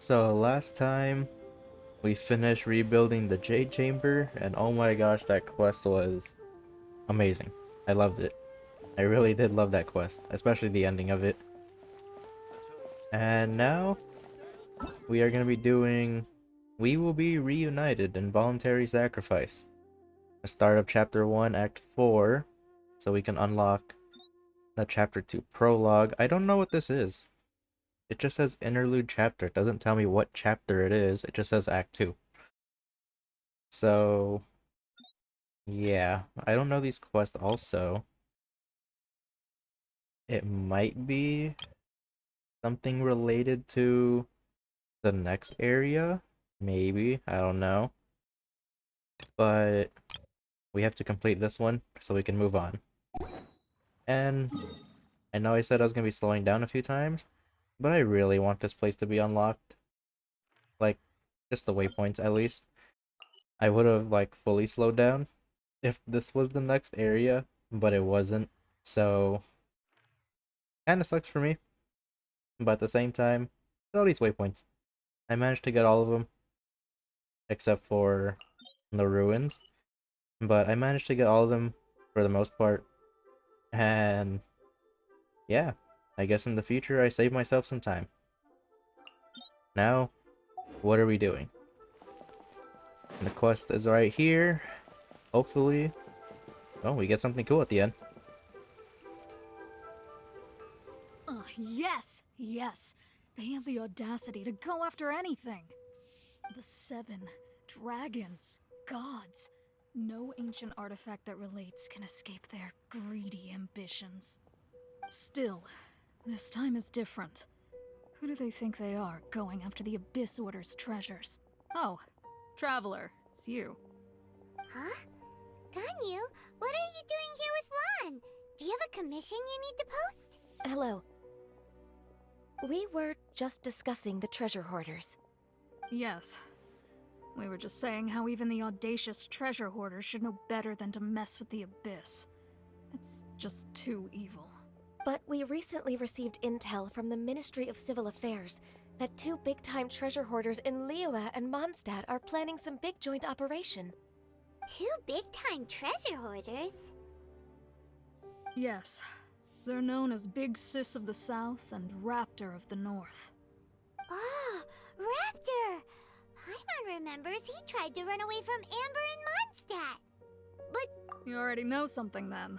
So last time we finished rebuilding the Jade Chamber, and oh my gosh, that quest was amazing. I loved it. I really did love that quest, especially the ending of it. And now we are going to be doing We Will Be Reunited in Voluntary Sacrifice. The start of Chapter 1, Act 4, so we can unlock the Chapter 2 prologue. I don't know what this is. It just says interlude chapter. It doesn't tell me what chapter it is. It just says Act 2. So, yeah. I don't know these quests also. It might be something related to the next area. Maybe. I don't know. But we have to complete this one so we can move on. And I know I said I was going to be slowing down a few times, but I really want this place to be unlocked. Like, just the waypoints at least. I would have, like, fully slowed down if this was the next area, but it wasn't. So, kinda sucks for me. But at the same time, all these waypoints. I managed to get all of them, except for the ruins. But I managed to get all of them for the most part. And yeah, I guess in the future I save myself some time. Now, what are we doing? And the quest is right here. Hopefully. Oh, we get something cool at the end. Yes! Yes! They have the audacity to go after anything! The 7 dragons, gods. No ancient artifact that relates can escape their greedy ambitions. Still, this time is different. Who do they think they are, going after the Abyss Order's treasures? Oh, Traveler, it's you. Huh? Ganyu, what are you doing here with Lan? Do you have a commission you need to post? Hello. We were just discussing the Treasure Hoarders. Yes. We were just saying how even the audacious Treasure Hoarders should know better than to mess with the Abyss. It's just too evil. But we recently received intel from the Ministry of Civil Affairs that 2 big-time treasure hoarders in Liyue and Mondstadt are planning some big joint operation. 2 big-time treasure hoarders? Yes. They're known as Big Sis of the South and Raptor of the North. Oh, Raptor! Paimon remembers he tried to run away from Amber in Mondstadt. But You already know something then.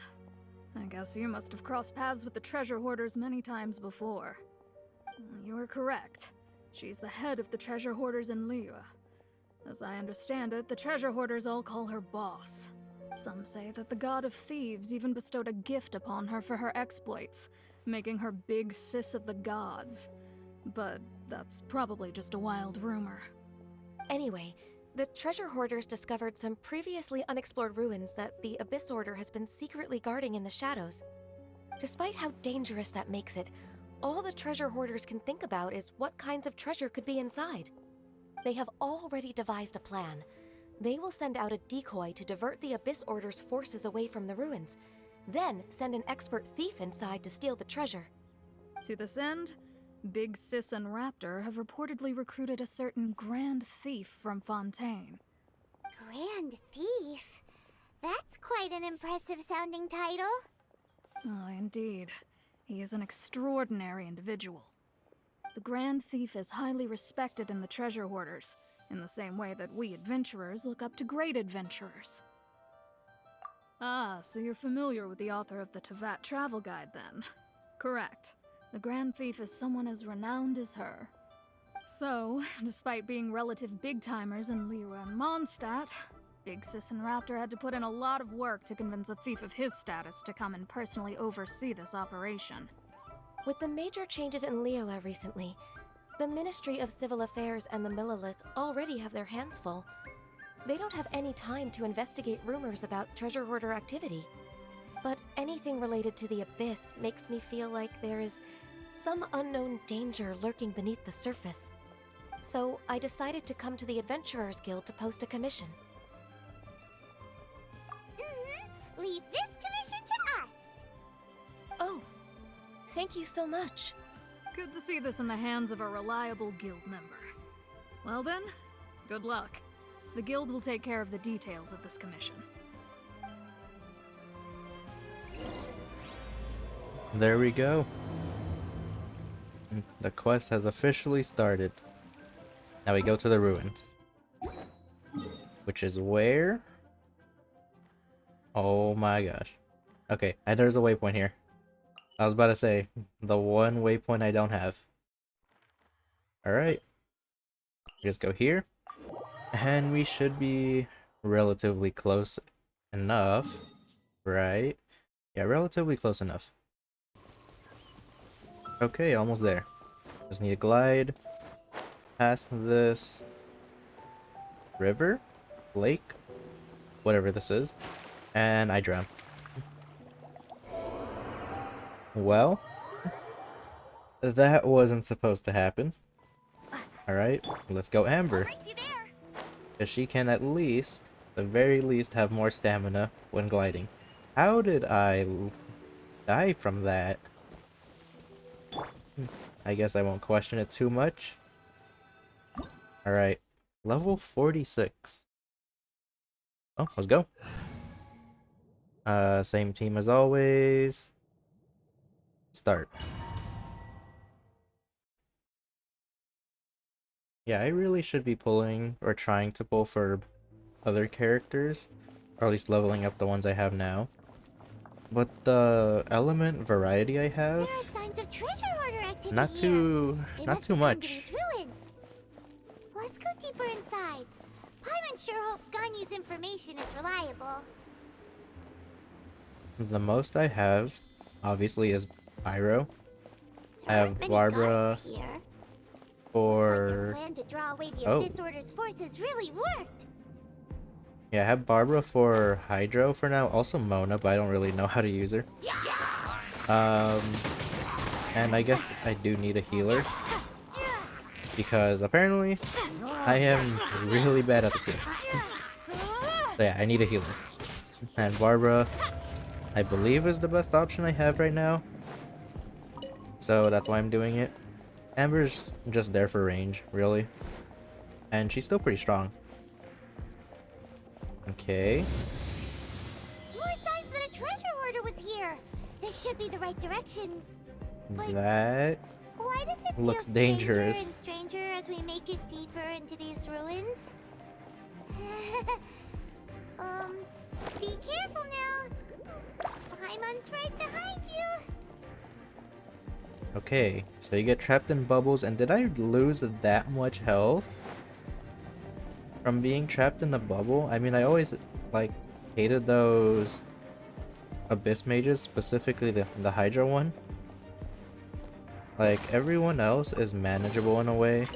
I guess you must have crossed paths with the Treasure Hoarders many times before. You are correct. She's the head of the Treasure Hoarders in Liyue. As I understand it, the Treasure Hoarders all call her boss. Some say that the God of Thieves even bestowed a gift upon her for her exploits, making her Big Sis of the Gods. But that's probably just a wild rumor. Anyway, the Treasure Hoarders discovered some previously unexplored ruins that the Abyss Order has been secretly guarding in the shadows. Despite how dangerous that makes it, all the Treasure Hoarders can think about is what kinds of treasure could be inside. They have already devised a plan. They will send out a decoy to divert the Abyss Order's forces away from the ruins, then send an expert thief inside to steal the treasure. To this end, Big Sis and Raptor have reportedly recruited a certain Grand Thief from Fontaine. Grand Thief? That's quite an impressive sounding title. Oh, indeed. He is an extraordinary individual. The Grand Thief is highly respected in the Treasure Hoarders, in the same way that we adventurers look up to great adventurers. Ah, so you're familiar with the author of the Tevat Travel Guide, then? Correct. The Grand Thief is someone as renowned as her. So, despite being relative big-timers in Liyue and Mondstadt, Big Sis and Raptor had to put in a lot of work to convince a thief of his status to come and personally oversee this operation. With the major changes in Liyue recently, the Ministry of Civil Affairs and the Millelith already have their hands full. They don't have any time to investigate rumors about treasure hoarder activity. But anything related to the Abyss makes me feel like there is some unknown danger lurking beneath the surface. So I decided to come to the Adventurers Guild to post a commission. Leave this commission to us. Oh, thank you so much. Good to see this in the hands of a reliable guild member. Well then, good luck. The guild will take care of the details of this commission. There we go. The quest has officially started. Now we go to the ruins. Which is where? Oh my gosh. Okay, and there's a waypoint here. I was about to say, the one waypoint I don't have. Alright. Just go here. And we should be relatively close enough. Right? Yeah, relatively close enough. Okay, almost there. Just need to glide past this river? Lake? Whatever this is. And I drown. Well, that wasn't supposed to happen. Alright, let's go Amber. Because she can at least, the very least, have more stamina when gliding. How did I die from that? I guess I won't question it too much. Alright, level 46. Oh, let's go. Same team as always. Start. Yeah, I really should be pulling or trying to pull for other characters, or at least leveling up the ones I have now. But the element variety I have, There are signs of treasure hoarder activity not too much. These ruins. Let's go deeper inside. Paimon sure hopes Ganyu's information is reliable. The most I have, obviously, is Pyro. I There have aren't many Barbara guards here. for... Looks like your plan to draw away the Oh. Abyss Order's forces really worked. Yeah, I have Barbara for Hydro for now. Also Mona, but I don't really know how to use her. And I guess I do need a healer. Because apparently, I am really bad at this game. So yeah, I need a healer. And Barbara, I believe, is the best option I have right now. So that's why I'm doing it. Amber's just there for range, really. And she's still pretty strong. Okay. More signs that a treasure hoarder was here. This should be the right direction. But That why does it looks feel dangerous. stranger and stranger as we make it deeper into these ruins? Be careful now. Paimon's right behind you. Okay, so you get trapped in bubbles, and did I lose that much health from being trapped in a bubble? I mean, I always, like, hated those Abyss mages, specifically the Hydra one. Like, everyone else is manageable in a way.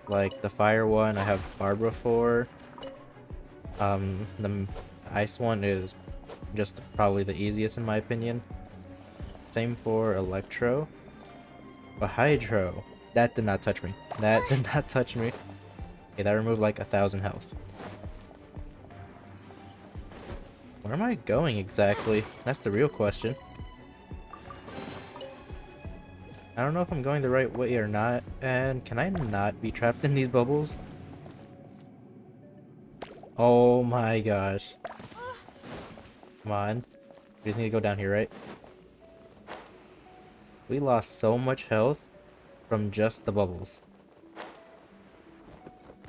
Like, the fire one, I have Barbara for. The ice one is just probably the easiest in my opinion. Same for Electro. But Hydro, that did not touch me. That did not touch me. Okay, that removed like 1,000 health. Where am I going exactly? That's the real question. I don't know if I'm going the right way or not. And can I not be trapped in these bubbles? Oh my gosh. Come on. We just need to go down here, right? We lost so much health from just the bubbles.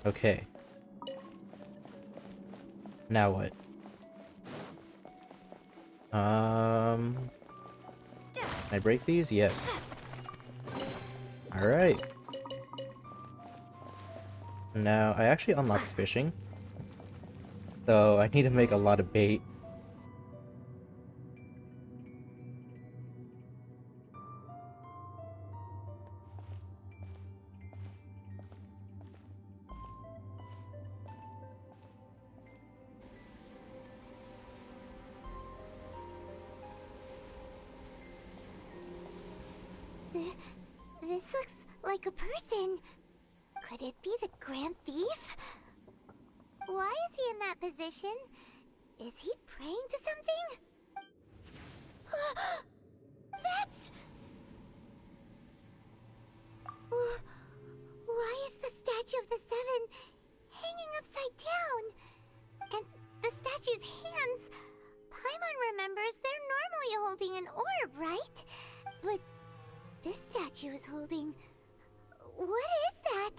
Okay. Now what? Can I break these? Yes. Alright. Now, I actually unlocked fishing. So, I need to make a lot of bait. This looks like a person. Could it be the Grand Thief? Why is he in that position? Is he praying to something? That's... Why is the statue of the Seven hanging upside down? And the statue's hands... Paimon remembers they're normally holding an orb, right? But this statue is holding... What is that?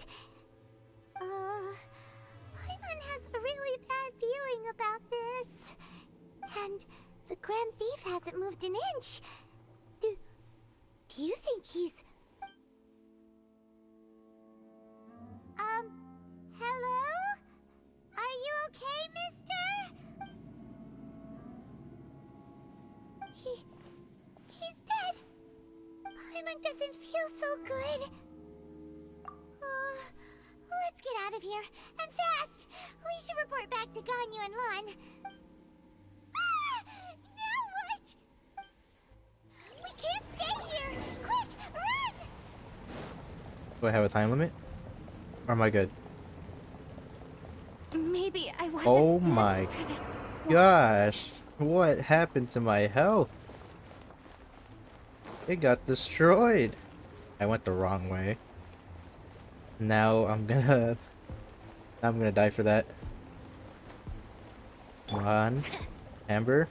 Paimon has a really bad feeling about this. And the Grand Thief hasn't moved an inch. Do you think he's... Hello? Are you okay, mister? He's dead. Paimon doesn't feel so good. Let's get out of here, and fast! We should report back to Ganyu and Lan. Now what? We can't stay here! Quick, run! Do I have a time limit? Or am I good? Maybe I wasn't. Oh meant my for this gosh! What happened to my health? It got destroyed. I went the wrong way. Now I'm gonna die for that. Come on, Amber.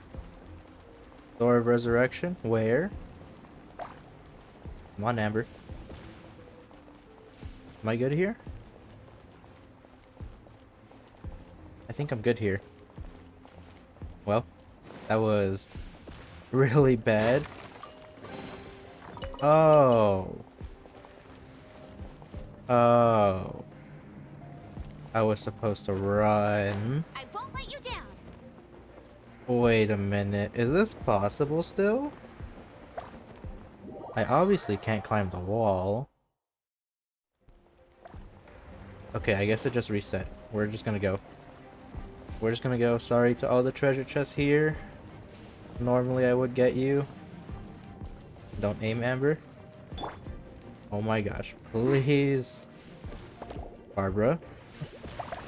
Door of Resurrection. Where? Come on, Amber. Am I good here? I think I'm good here. Well, that was really bad. Oh. Oh. I was supposed to run. I won't let you down. Wait a minute. Is this possible still? I obviously can't climb the wall. Okay, I guess it just reset. We're just gonna go. We're just gonna go. Sorry to all the treasure chests here. Normally I would get you. Don't aim, Amber. Oh my gosh. Please. Barbara.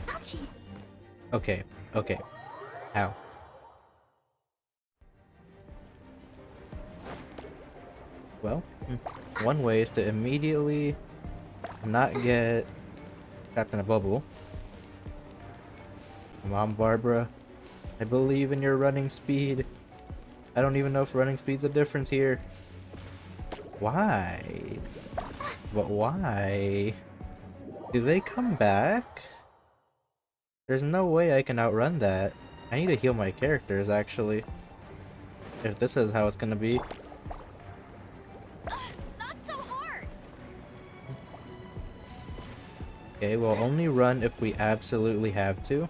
Ouchie. Okay. Okay. Ow. Well, one way is to immediately not get trapped in a bubble. Come on, Barbara. I believe in your running speed. I don't even know if running speed's a difference here. Why? But why? Do they come back? There's no way I can outrun that. I need to heal my characters, actually. If this is how it's gonna be. Not so hard. Okay, we'll only run if we absolutely have to.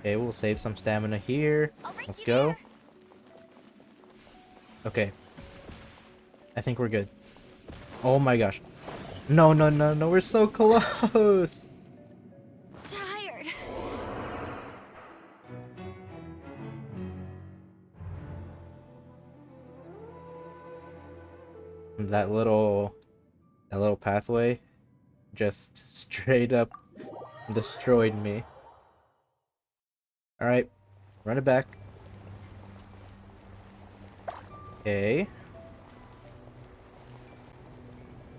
Okay, we'll save some stamina here. Let's go. Okay. I think we're good. Oh my gosh. No, no, no, no, we're so close! Tired. That little pathway just straight up destroyed me. Alright, run it back. Okay.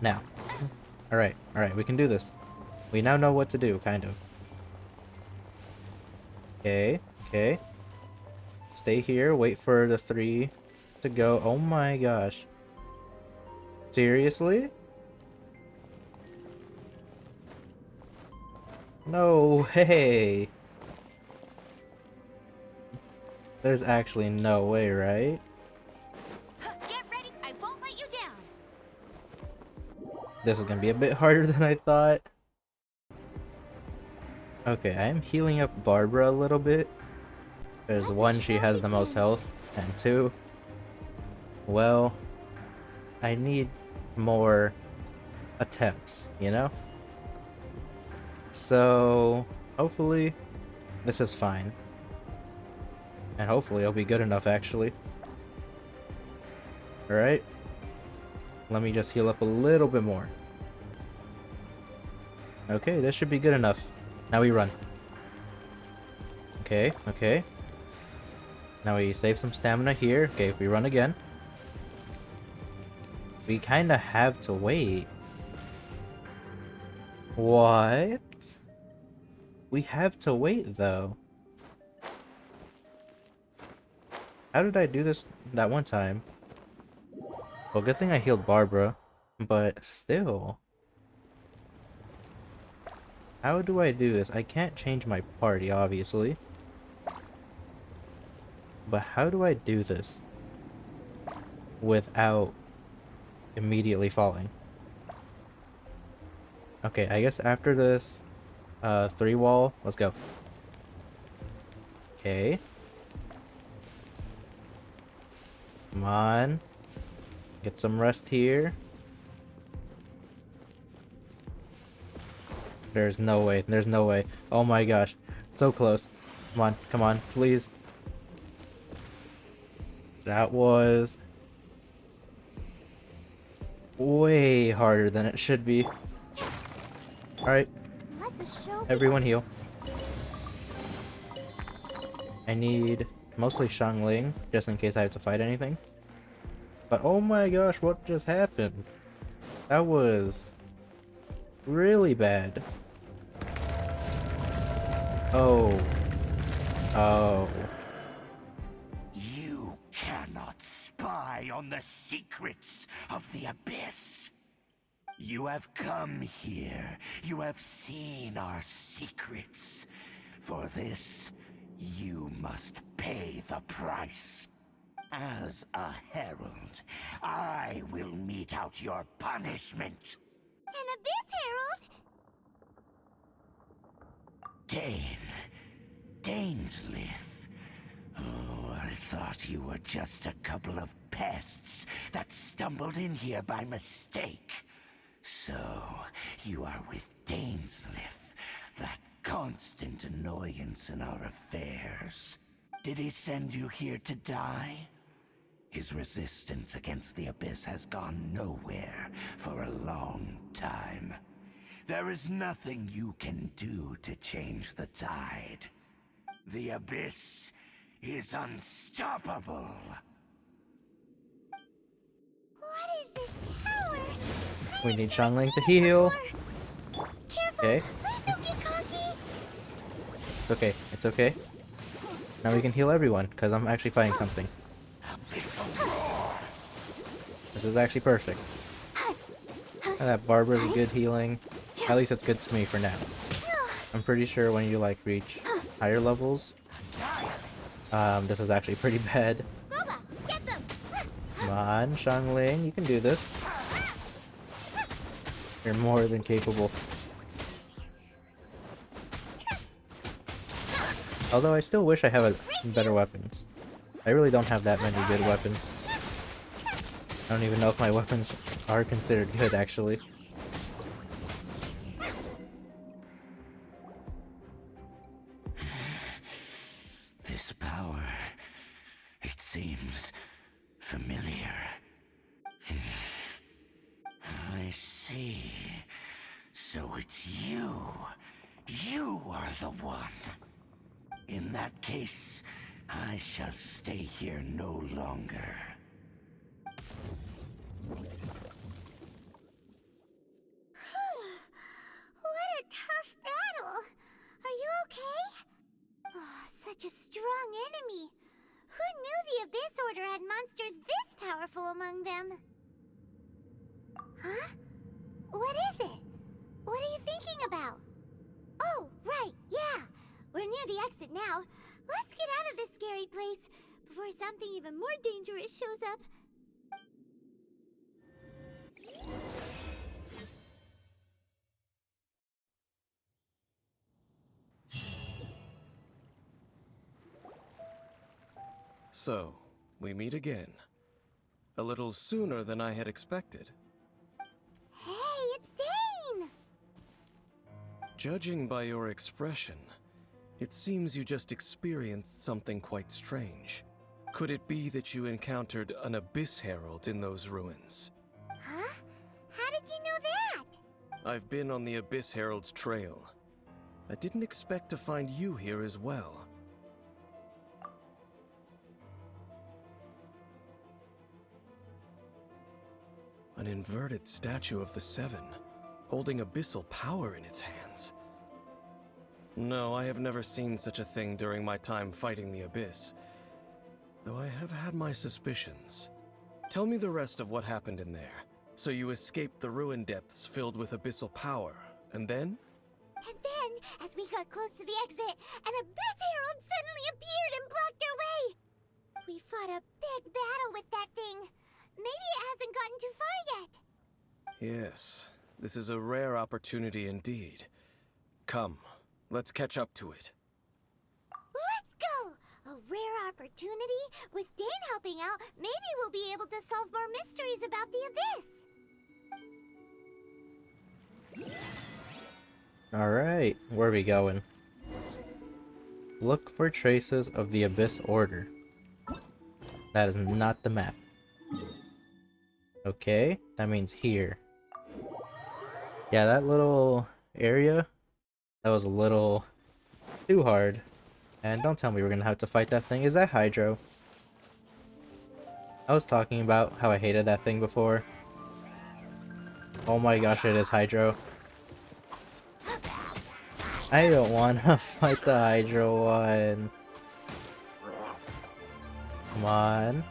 Now. Alright, we can do this. We now know what to do, kind of. Okay, okay. Stay here, wait for the 3 to go. Oh my gosh. Seriously? No way. There's actually no way, right? Get ready. I won't let you down. This is gonna be a bit harder than I thought. Okay, I am healing up Barbara a little bit. Because 1, she has the most health, and 2, well, I need more attempts, you know? So, hopefully, this is fine. And hopefully it'll be good enough, actually. Alright. Let me just heal up a little bit more. Okay, this should be good enough. Now we run. Okay, okay. Now we save some stamina here. Okay, we run again. We kinda have to wait. What? We have to wait, though. How did I do this that one time? Well, good thing I healed Barbara, but still. How do I do this? I can't change my party, obviously. But how do I do this without immediately falling? Okay, I guess after this, 3 wall, let's go. Okay. Come on. Get some rest here. There's no way. There's no way. Oh my gosh. So close. Come on, please. That was way harder than it should be. Alright, Let the show everyone heal. I need mostly Xiangling, just in case I have to fight anything. But oh my gosh, what just happened? That was really bad. Oh. Oh. You cannot spy on the secrets of the Abyss. You have come here. You have seen our secrets. For this, you must pay the price. As a herald, I will mete out your punishment. An Abyss Herald? Dainsleif. Oh, I thought you were just a couple of pests that stumbled in here by mistake. So, you are with Dainsleif, that constant annoyance in our affairs. Did he send you here to die? His resistance against the Abyss has gone nowhere for a long time. There is nothing you can do to change the tide. The Abyss is unstoppable. What is this power? We need Xiangling to heal. Careful! Okay. Please don't get cocky! It's okay. It's okay. Now we can heal everyone, because I'm actually fighting something. This is actually perfect. And that Barbara's good healing. At least it's good to me for now. I'm pretty sure when you like reach higher levels, this is actually pretty bad. Boba, get them! Come on, Xiangling, you can do this. You're more than capable. Although I still wish I have better weapons. I really don't have that many good weapons. I don't even know if my weapons are considered good, actually. This power, it seems familiar. I see. So it's you. You are the one. In that case, I shall stay here no longer. What a tough battle! Are you okay? Oh, such a strong enemy! Who knew the Abyss Order had monsters this powerful among them? Huh? What is it? What are you thinking about? Oh, right, yeah! We're near the exit now. Let's get out of this scary place before something even more dangerous shows up. So, we meet again. A little sooner than I had expected. Hey, it's Dane! Judging by your expression, it seems you just experienced something quite strange. Could it be that you encountered an Abyss Herald in those ruins? Huh? How did you know that? I've been on the Abyss Herald's trail. I didn't expect to find you here as well. An inverted statue of the Seven. holding abyssal power in its hands. No, I have never seen such a thing during my time fighting the Abyss, though I have had my suspicions. Tell me the rest of what happened in there. So you escaped the ruin depths filled with abyssal power, and then? And then, as we got close to the exit, an Abyss Herald suddenly appeared and blocked our way! We fought a big battle with that thing. Maybe it hasn't gotten too far yet. Yes, this is a rare opportunity indeed. Come, let's catch up to it. Let's go! A rare opportunity? With Dane helping out, maybe we'll be able to solve more mysteries about the Abyss. Alright, where are we going? Look for traces of the Abyss Order. That is not the map. Okay, that means here. Yeah, that little area, that was a little too hard. And don't tell me we're gonna have to fight that thing. Is that Hydro? I was talking about how I hated that thing before. Oh my gosh, it is Hydro. I don't want to fight the Hydro one. Come on.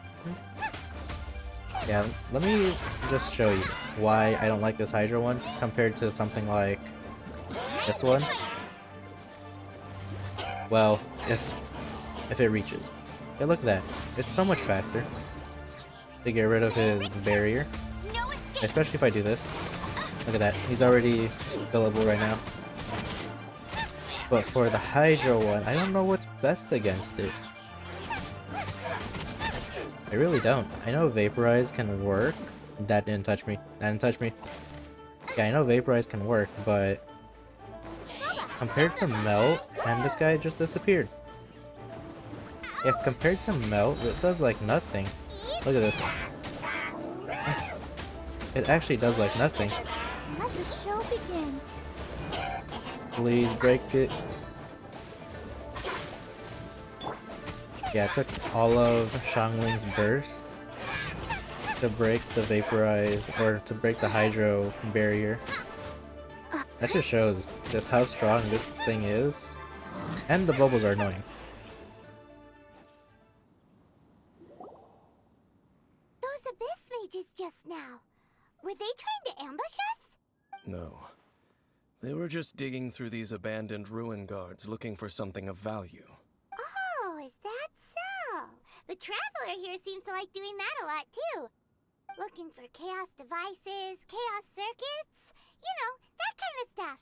Yeah, let me just show you why I don't like this Hydro one compared to something like this one. Well, if it reaches. Yeah, look at that. It's so much faster to get rid of his barrier. Especially if I do this. Look at that. He's already billable right now. But for the Hydro one, I don't know what's best against it. I really don't. I know Vaporize can work. That didn't touch me. That didn't touch me. Yeah, I know Vaporize can work, but compared to Melt, and this guy just disappeared. Yeah, compared to Melt, it does like nothing. Look at this. It actually does like nothing. Let the show begin. Please break it. Yeah, it took all of Xiangling's burst to break the Vaporize, or to break the Hydro barrier. That just shows just how strong this thing is. And the bubbles are annoying. Those Abyss mages just now. Were they trying to ambush us? No. They were just digging through these abandoned ruin guards looking for something of value. Oh, is that so? The Traveler here seems to like doing that a lot too. Looking for chaos devices, chaos circuits, you know, that kind of stuff.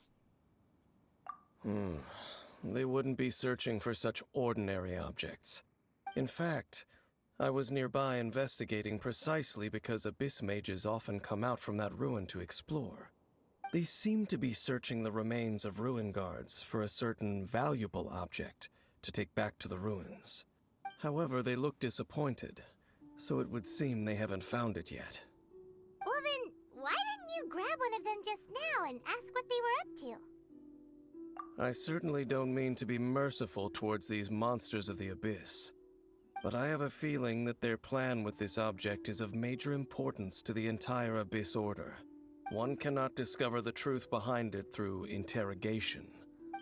They wouldn't be searching for such ordinary objects. In fact, I was nearby investigating precisely because Abyss mages often come out from that ruin to explore. They seem to be searching the remains of ruin guards for a certain valuable object to take back to the ruins. However, they look disappointed, so it would seem they haven't found it yet. Well then, why didn't you grab one of them just now and ask what they were up to? I certainly don't mean to be merciful towards these monsters of the Abyss, but I have a feeling that their plan with this object is of major importance to the entire Abyss Order. One cannot discover the truth behind it through interrogation.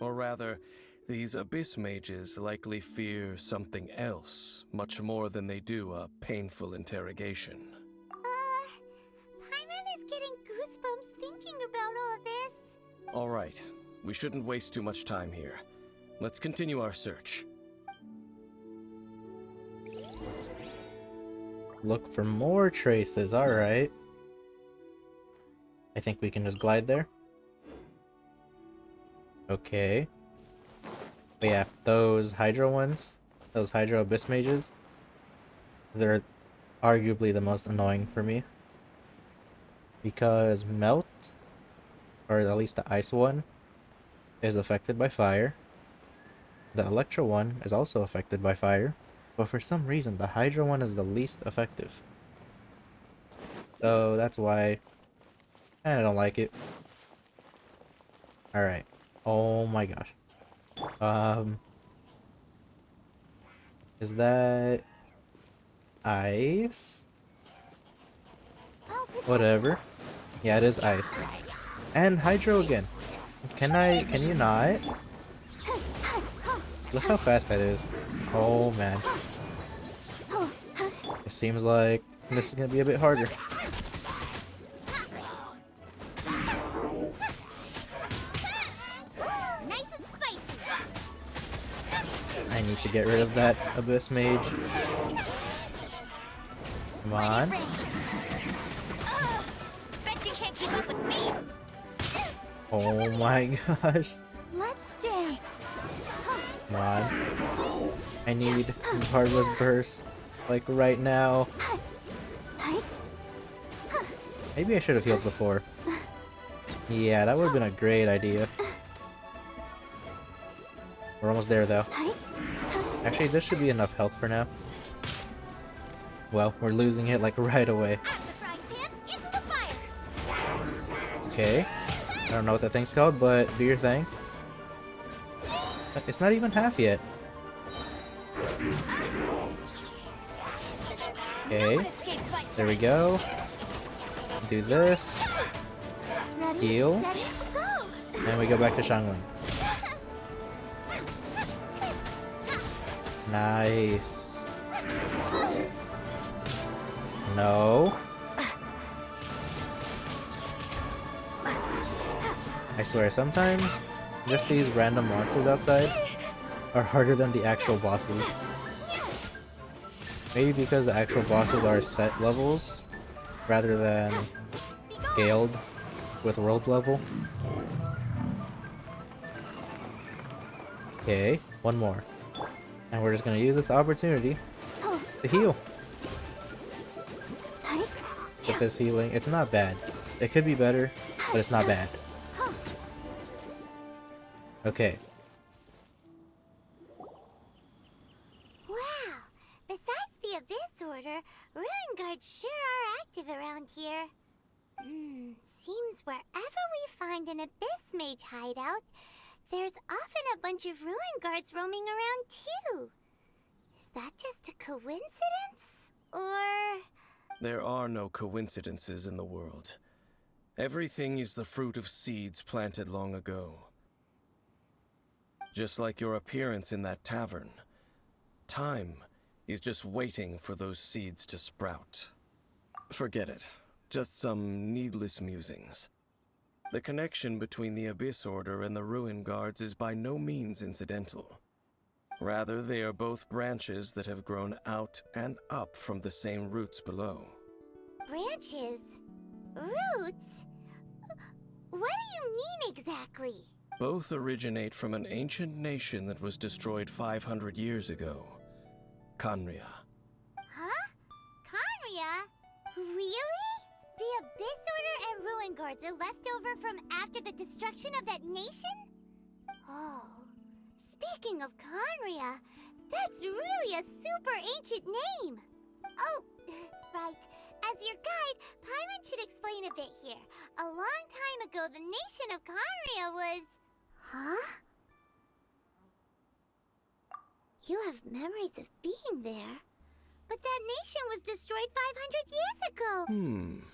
Or rather, these Abyss mages likely fear something else, much more than they do a painful interrogation. Paimon is getting goosebumps thinking about all this. Alright, we shouldn't waste too much time here. Let's continue our search. Look for more traces, alright. I think we can just glide there. Okay. But yeah, those Hydro ones, those Hydro Abyss mages, they're arguably the most annoying for me. Because Melt, or at least the Ice one, is affected by fire. The Electro one is also affected by fire. But for some reason, the Hydro one is the least effective. So that's why I don't like it. Alright. Oh my gosh. Is that ice? Whatever. Yeah, it is ice. And Hydro again. Can you not? Look how fast that is. Oh man. It seems like this is gonna be a bit harder. Nice and spicy. I need to get rid of that Abyss Mage. Come on. Bet you can't keep up with me. Oh my gosh. Let's dance. Come on. I need Harvest Burst. Like right now. Maybe I should have healed before. Yeah, that would have been a great idea. We're almost there though. Actually, this should be enough health for now. Well, we're losing it like right away. Okay. I don't know what that thing's called, but do your thing. It's not even half yet. Okay. There we go. Do this. Heal. And we go back to Shangling. Nice. No. I swear, sometimes just these random monsters outside are harder than the actual bosses. Maybe because the actual bosses are set levels rather than scaled with world level. Okay, one more. And we're just gonna use this opportunity to heal. With this healing, it's not bad. It could be better, but it's not bad. Okay. Wow! Besides the Abyss Order, Ruin Guards sure are active around here. Seems wherever we find an Abyss Mage hideout, there's often a bunch of Ruin Guards roaming around too. Is that just a coincidence? Or... There are no coincidences in the world. Everything is the fruit of seeds planted long ago. Just like your appearance in that tavern, time is just waiting for those seeds to sprout. Forget it. Just some needless musings. The connection between the Abyss Order and the Ruin Guards is by no means incidental. Rather, they are both branches that have grown out and up from the same roots below. branches? Roots? What do you mean exactly? Both originate from an ancient nation that was destroyed 500 years ago. Khaenri'ah. Huh? Khaenri'ah? Really? The Abyss Order and Ruin Guards are left over from after the destruction of that nation? Oh, speaking of Khaenri'ah, that's really a super ancient name. Oh, right. As your guide, Paimon should explain a bit here. A long time ago, the nation of Khaenri'ah was... Huh? You have memories of being there. But that nation was destroyed 500 years ago.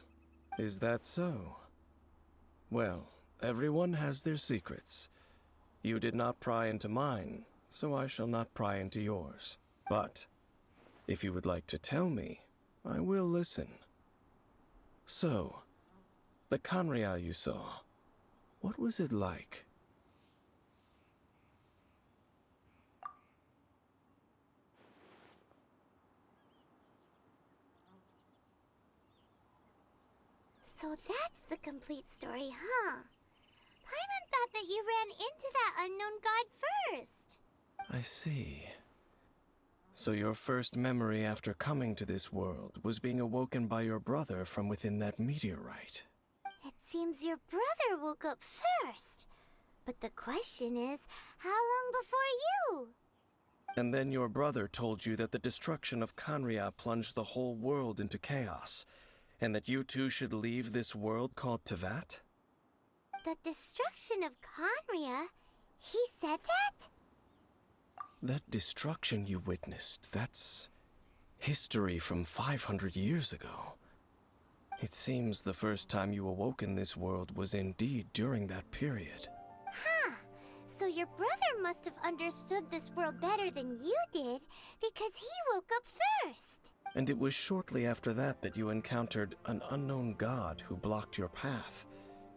Is that so? Well, everyone has their secrets. You did not pry into mine, so I shall not pry into yours. But, if you would like to tell me, I will listen. So, the Khaenri'ah you saw, what was it like? So that's the complete story, huh? Paimon thought that you ran into that unknown god first. I see. So your first memory after coming to this world was being awoken by your brother from within that meteorite. It seems your brother woke up first. But the question is, how long before you? And then your brother told you that the destruction of Khaenri'ah plunged the whole world into chaos, and that you two should leave this world called Teyvat? The destruction of Khaenri'ah? He said that? That destruction you witnessed, that's history from 500 years ago. It seems the first time you awoke in this world was indeed during that period. Huh. So your brother must have understood this world better than you did, because he woke up first. And it was shortly after that that you encountered an unknown god who blocked your path,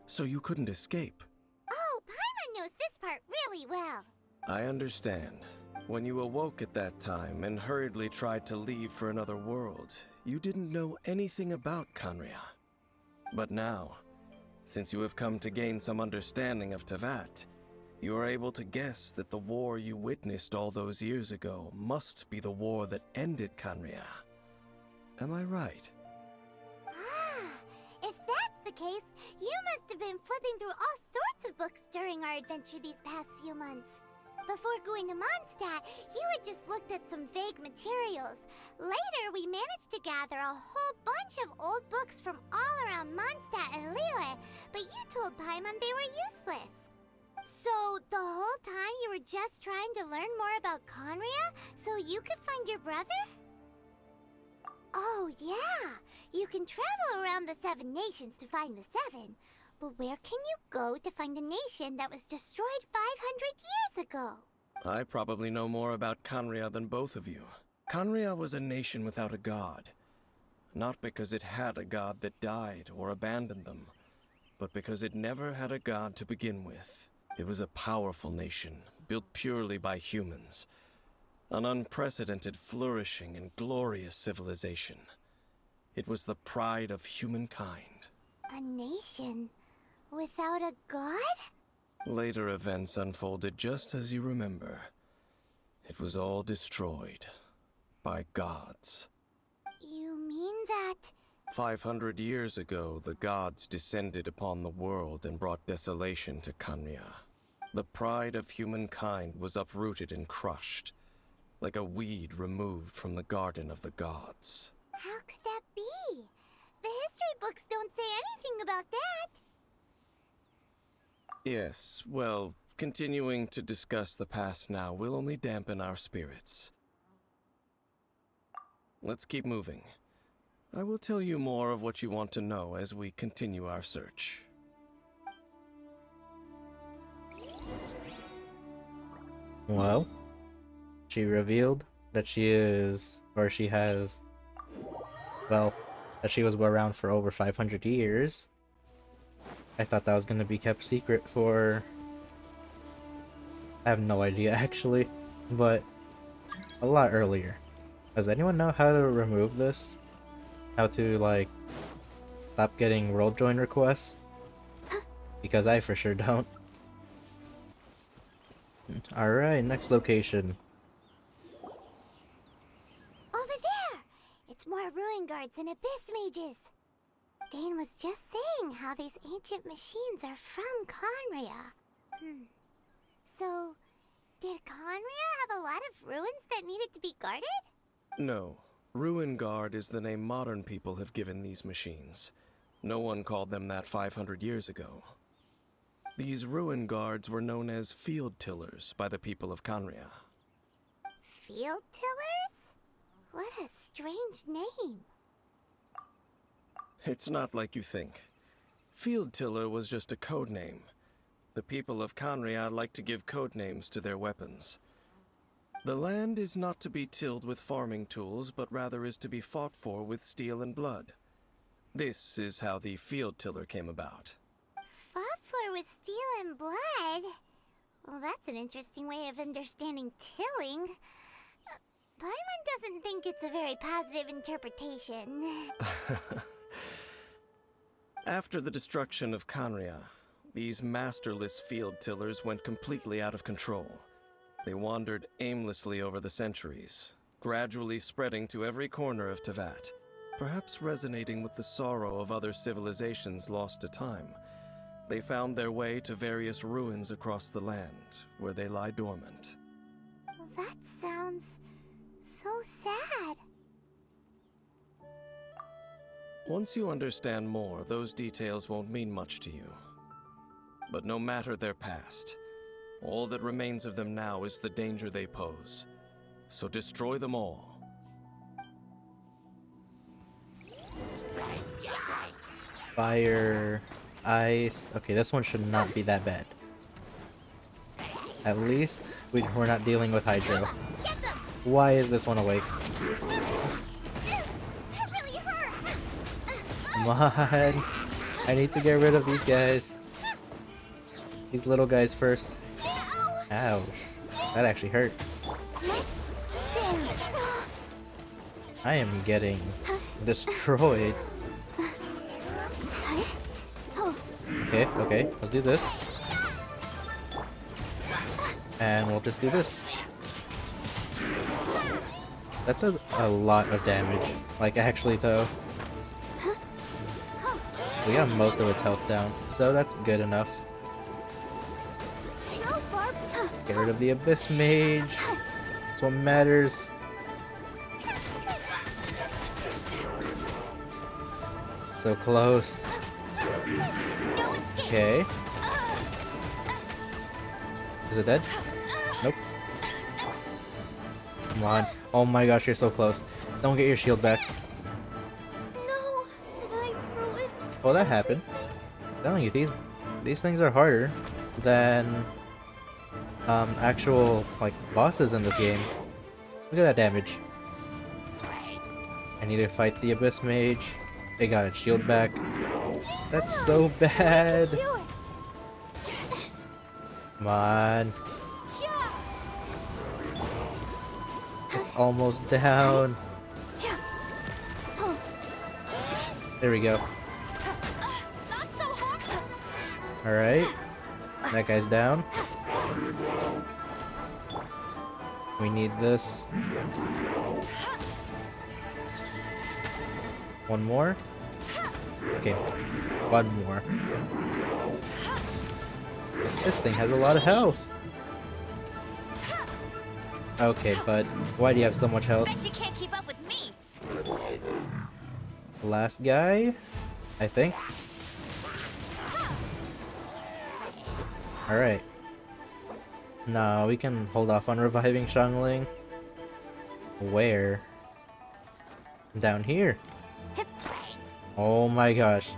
so you couldn't escape. Oh, Paimon knows this part really well. I understand. When you awoke at that time and hurriedly tried to leave for another world, you didn't know anything about Khaenri'ah. But now, since you have come to gain some understanding of Teyvat, you are able to guess that the war you witnessed all those years ago must be the war that ended Khaenri'ah. Am I right? Ah, if that's the case, you must have been flipping through all sorts of books during our adventure these past few months. Before going to Mondstadt, you had just looked at some vague materials. Later, we managed to gather a whole bunch of old books from all around Mondstadt and Liyue, but you told Paimon they were useless. So, the whole time you were just trying to learn more about Khaenri'ah so you could find your brother? Oh, yeah. You can travel around the 7 nations to find the 7. But where can you go to find a nation that was destroyed 500 years ago? I probably know more about Khaenri'ah than both of you. Khaenri'ah was a nation without a god. Not because it had a god that died or abandoned them, but because it never had a god to begin with. It was a powerful nation, built purely by humans. An unprecedented, flourishing, and glorious civilization. It was the pride of humankind. A nation without a god? Later events unfolded just as you remember. It was all destroyed by gods. You mean that... 500 years ago, the gods descended upon the world and brought desolation to Khaenri'ah. The pride of humankind was uprooted and crushed, like a weed removed from the garden of the gods. How could that be? The history books don't say anything about that. Yes, well, continuing to discuss the past now will only dampen our spirits. Let's keep moving. I will tell you more of what you want to know as we continue our search. Well, she revealed that she is, or she has, well, that she was around for over 500 years. I thought that was going to be kept secret for... I have no idea, actually, but a lot earlier. Does anyone know how to remove this? How to, like, stop getting world join requests? Because I for sure don't. Alright, next location. Over there! It's more ruin guards and abyss mages. Dane was just saying how these ancient machines are from Khaenri'ah. So, did Khaenri'ah have a lot of ruins that needed to be guarded? No. Ruin Guard is the name modern people have given these machines. No one called them that 500 years ago. These Ruin Guards were known as Field Tillers by the people of Khaenri'ah. Field Tillers? What a strange name. It's not like you think. Field Tiller was just a code name. The people of Khaenri'ah like to give code names to their weapons. The land is not to be tilled with farming tools, but rather is to be fought for with steel and blood. This is how the Field Tiller came about. Fought for with steel and blood? Well, that's an interesting way of understanding tilling. Paimon doesn't think it's a very positive interpretation. After the destruction of Khaenri'ah, these masterless field tillers went completely out of control. They wandered aimlessly over the centuries, gradually spreading to every corner of Teyvat, perhaps resonating with the sorrow of other civilizations lost to time. They found their way to various ruins across the land, where they lie dormant. Well, that sounds so sad. Once you understand more, those details won't mean much to you. But no matter their past, all that remains of them now is the danger they pose. So destroy them all. Fire, ice. Okay, this one should not be that bad. At least we're not dealing with Hydro. Why is this one awake? Come on. I need to get rid of these guys. These little guys first. Ow. That actually hurt. I am getting destroyed. Okay, okay, let's do this. And we'll just do this. That does a lot of damage. Like, actually, though. We got most of its health down, so that's good enough. Get rid of the Abyss Mage. That's what matters. So close. Okay. Is it dead? Nope. Come on. Oh my gosh, you're so close. Don't get your shield back. No, did I ruin? Well, that happened. I'm telling you, these things are harder than actual like bosses in this game. Look at that damage. I need to fight the Abyss Mage. They got its shield back. That's so bad. Come on. It's almost down. There we go. Alright. That guy's down. We need this. One more. Okay. One more. This thing has a lot of health. Okay, but why do you have so much health? Bet you can't keep up with me. Last guy, I think. Alright. No, we can hold off on reviving Xiangling. Where? Down here. Oh my gosh.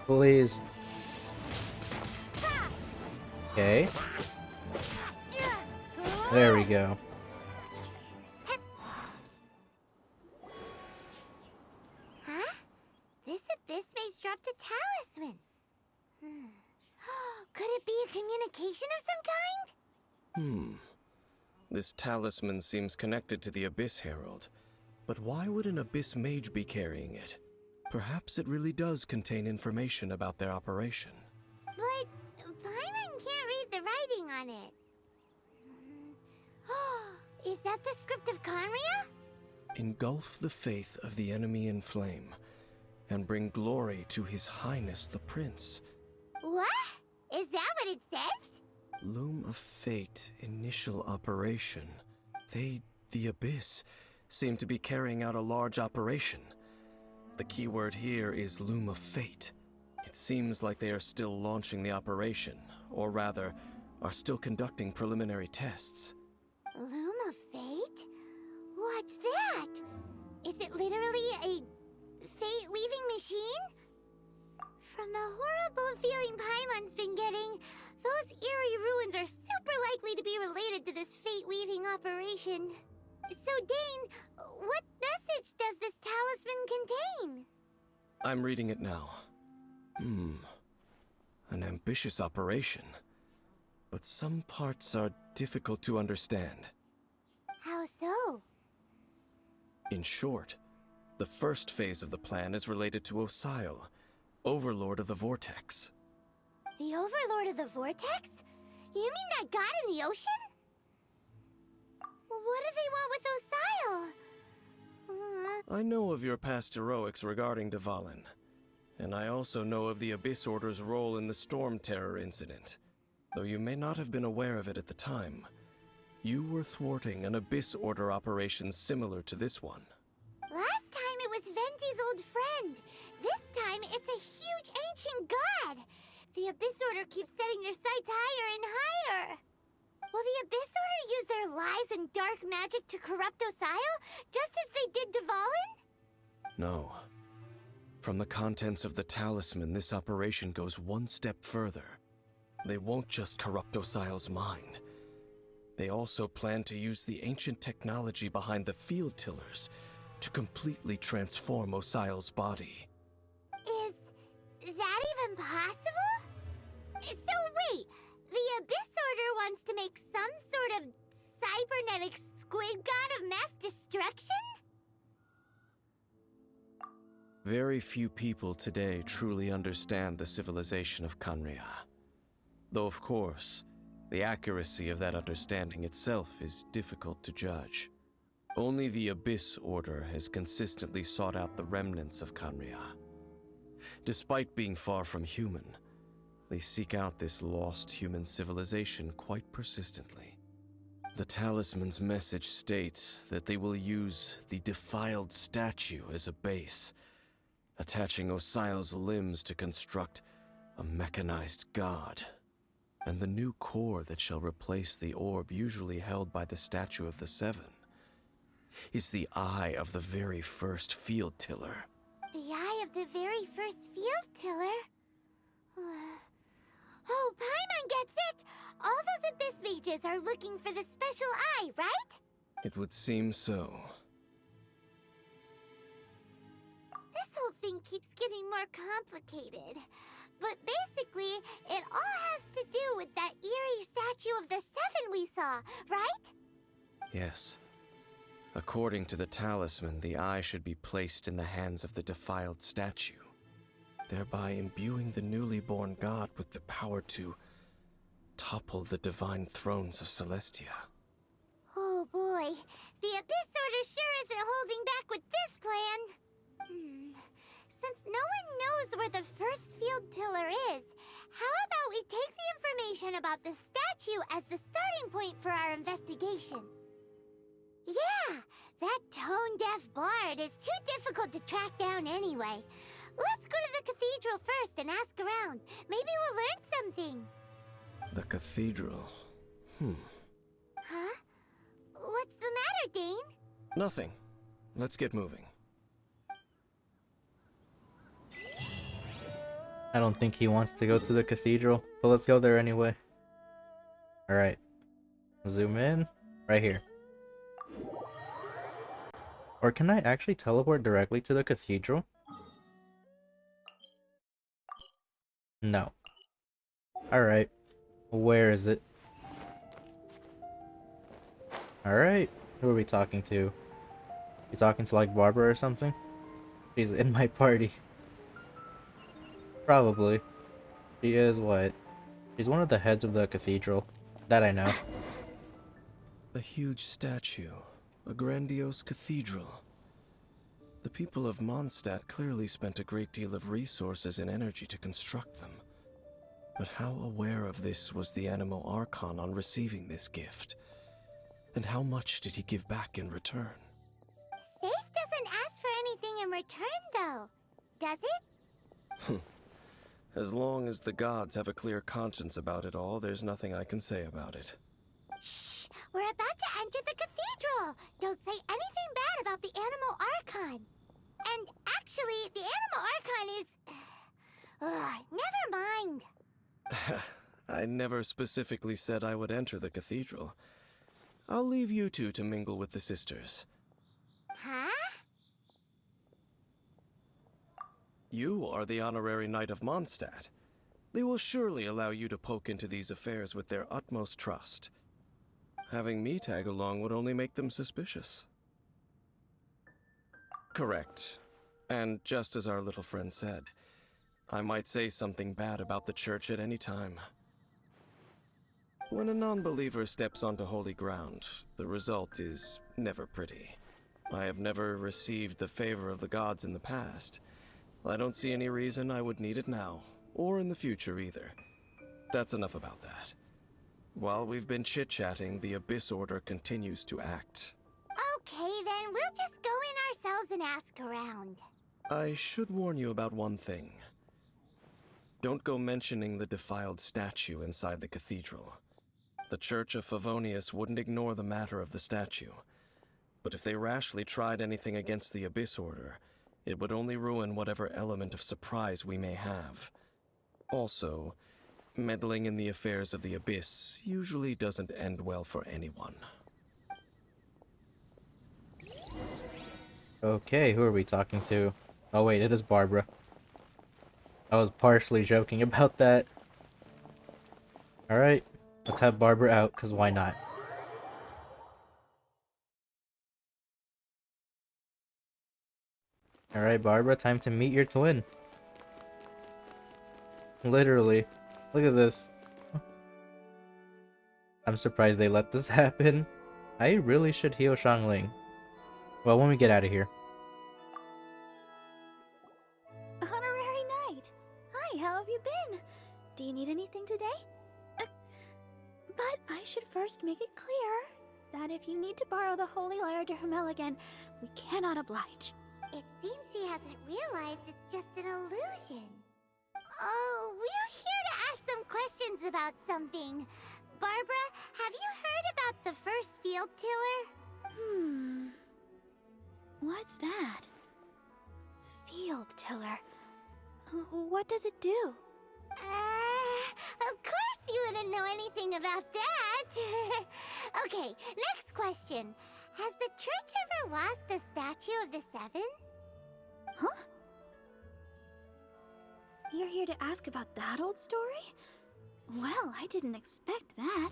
Please. Okay. There we go. Huh? This Abyss Mage dropped a talisman. Could it be a communication of some kind? This talisman seems connected to the Abyss Herald. But why would an Abyss Mage be carrying it? Perhaps it really does contain information about their operation. But Paimon can't read the writing on it. Is that the script of Conria? Engulf the faith of the enemy in flame, and bring glory to His Highness the Prince. What? Is that what it says? Loom of Fate initial operation. They, the Abyss, seem to be carrying out a large operation. The keyword here is Loom of Fate. It seems like they are still launching the operation, or rather, are still conducting preliminary tests. Loom of Fate? What's that? Is it literally a fate-weaving machine? From the horrible feeling Paimon's been getting, those eerie ruins are super likely to be related to this fate-weaving operation. So, Dane, what message does this talisman contain? I'm reading it now. An ambitious operation. But some parts are difficult to understand. How so? In short, the first phase of the plan is related to Osial, Overlord of the Vortex. The Overlord of the Vortex? You mean that god in the ocean? What do they want with Osial? I know of your past heroics regarding Dvalin, and I also know of the Abyss Order's role in the Storm Terror incident. Though you may not have been aware of it at the time, you were thwarting an Abyss Order operation similar to this one. Last time it was Venti's old friend. This time it's a huge ancient god. The Abyss Order keeps setting their sights higher and higher. Will the Abyss Order use their lies and dark magic to corrupt Osial, just as they did Dvalin? No. From the contents of the talisman, this operation goes one step further. They won't just corrupt Osial's mind. They also plan to use the ancient technology behind the field tillers to completely transform Osial's body. Is that even possible? So wait, the Abyss Order wants to make some sort of cybernetic squid god of mass destruction? Very few people today truly understand the civilization of Khaenri'ah. Though of course, the accuracy of that understanding itself is difficult to judge. Only the Abyss Order has consistently sought out the remnants of Khaenri'ah. Despite being far from human, they seek out this lost human civilization quite persistently. The talisman's message states that they will use the Defiled Statue as a base, attaching Osial's limbs to construct a mechanized god. And the new core that shall replace the orb usually held by the Statue of the Seven is the eye of the very first field tiller. The eye of the very first field tiller? Oh, Paimon gets it! All those Abyss mages are looking for the special eye, right? It would seem so. This whole thing keeps getting more complicated. But basically, it all has to do with that eerie Statue of the Seven we saw, right? Yes. According to the talisman, the eye should be placed in the hands of the Defiled Statue, thereby imbuing the newly born god with the power to topple the divine thrones of Celestia. Oh boy, the Abyss Order sure isn't holding back with this plan. Since no one knows where the first field tiller is, how about we take the information about the statue as the starting point for our investigation? Yeah, that tone-deaf bard is too difficult to track down anyway. Let's go to the cathedral first and ask around. Maybe we'll learn something. The cathedral. Huh? What's the matter, Dane? Nothing. Let's get moving. I don't think he wants to go to the cathedral, but let's go there anyway. Alright. Zoom in. Right here. Or can I actually teleport directly to the cathedral? No. Alright. Where is it? Alright. Who are we talking to? You talking to like Barbara or something? She's in my party. Probably. She is what? She's one of the heads of the cathedral. That I know. A huge statue. A grandiose cathedral. The people of Mondstadt clearly spent a great deal of resources and energy to construct them. But how aware of this was the Animo Archon on receiving this gift? And how much did he give back in return? Faith doesn't ask for anything in return, though. Does it? As long as the gods have a clear conscience about it all, there's nothing I can say about it. Shh! We're about to enter the cathedral! Don't say anything bad about the Animo Archon! And actually, the Animo Archon is... never mind! I never specifically said I would enter the cathedral. I'll leave you two to mingle with the sisters. Huh? You are the honorary knight of Mondstadt. They will surely allow you to poke into these affairs with their utmost trust. Having me tag along would only make them suspicious. Correct. And just as our little friend said, I might say something bad about the church at any time. When a non-believer steps onto holy ground, the result is never pretty. I have never received the favor of the gods in the past. I don't see any reason I would need it now, or in the future either. That's enough about that. While we've been chit-chatting, the Abyss Order continues to act. Okay, then we'll just go in ourselves and ask around. I should warn you about one thing. Don't go mentioning the defiled statue inside the cathedral. The Church of Favonius wouldn't ignore the matter of the statue. But if they rashly tried anything against the Abyss Order, It would only ruin whatever element of surprise we may have. Also, meddling in the affairs of the Abyss usually doesn't end well for anyone. Okay, who are we talking to? Oh wait, it is Barbara. I was partially joking about that. Alright, let's have Barbara out, because why not? Alright, Barbara, time to meet your twin. Literally. Look at this. I'm surprised they let this happen. I really should heal Xiangling. Well, when we get out of here. Honorary Knight! Hi, how have you been? Do you need anything today? But I should first make it clear that if you need to borrow the Holy Lyre to Hermel again, we cannot oblige. It seems she hasn't realized it's just an illusion. Oh, we're here to ask some questions about something. Barbara, have you heard about the first field tiller? What's that? Field tiller. What does it do? Of course you wouldn't know anything about that. Okay, next question. Has the church ever lost a statue of the Seven? Huh? You're here to ask about that old story? Well, I didn't expect that.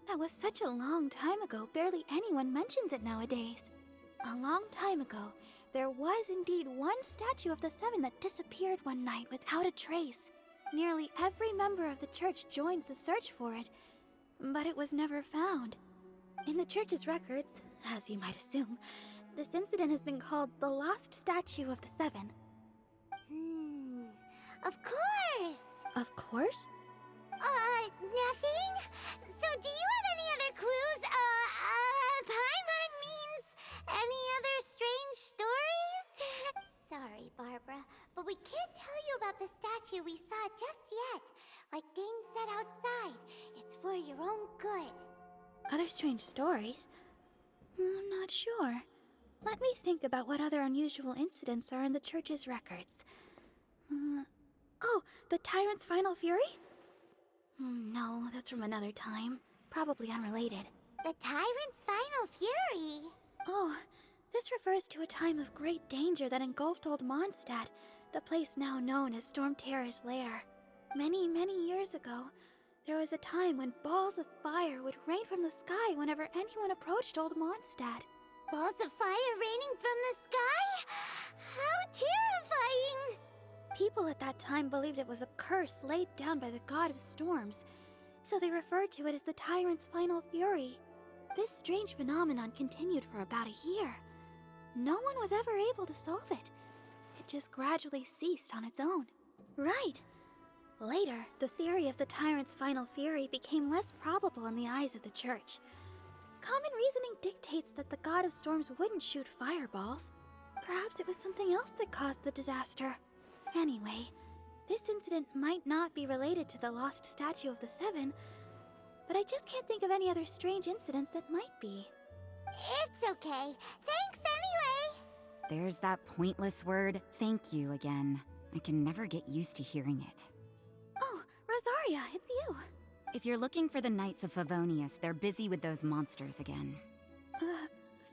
That was such a long time ago, barely anyone mentions it nowadays. A long time ago, there was indeed one statue of the Seven that disappeared one night without a trace. Nearly every member of the church joined the search for it, but it was never found. In the church's records, as you might assume, this incident has been called the Lost Statue of the Seven. Of course! Of course? Nothing? So do you have any other clues? Paimon means any other strange stories? Sorry, Barbara, but we can't tell you about the statue we saw just yet. Like Dane said outside, it's for your own good. Other strange stories? I'm not sure. Let me think about what other unusual incidents are in the church's records. Oh, the Tyrant's Final Fury? No, that's from another time. Probably unrelated. The Tyrant's Final Fury? Oh, this refers to a time of great danger that engulfed Old Mondstadt, the place now known as Storm Terror's lair. Many, many years ago, there was a time when balls of fire would rain from the sky whenever anyone approached Old Mondstadt. Balls of fire raining from the sky? How terrifying! People at that time believed it was a curse laid down by the god of storms, so they referred to it as the Tyrant's Final Fury. This strange phenomenon continued for about a year. No one was ever able to solve it. It just gradually ceased on its own. Right. Later, the theory of the Tyrant's Final Fury became less probable in the eyes of the church. Common reasoning dictates that the god of storms wouldn't shoot fireballs. Perhaps it was something else that caused the disaster. Anyway, this incident might not be related to the lost statue of the Seven, but I just can't think of any other strange incidents that might be. It's okay. Thanks anyway! There's that pointless word, thank you, again. I can never get used to hearing it. Oh, Rosaria, it's you. If you're looking for the Knights of Favonius, they're busy with those monsters again.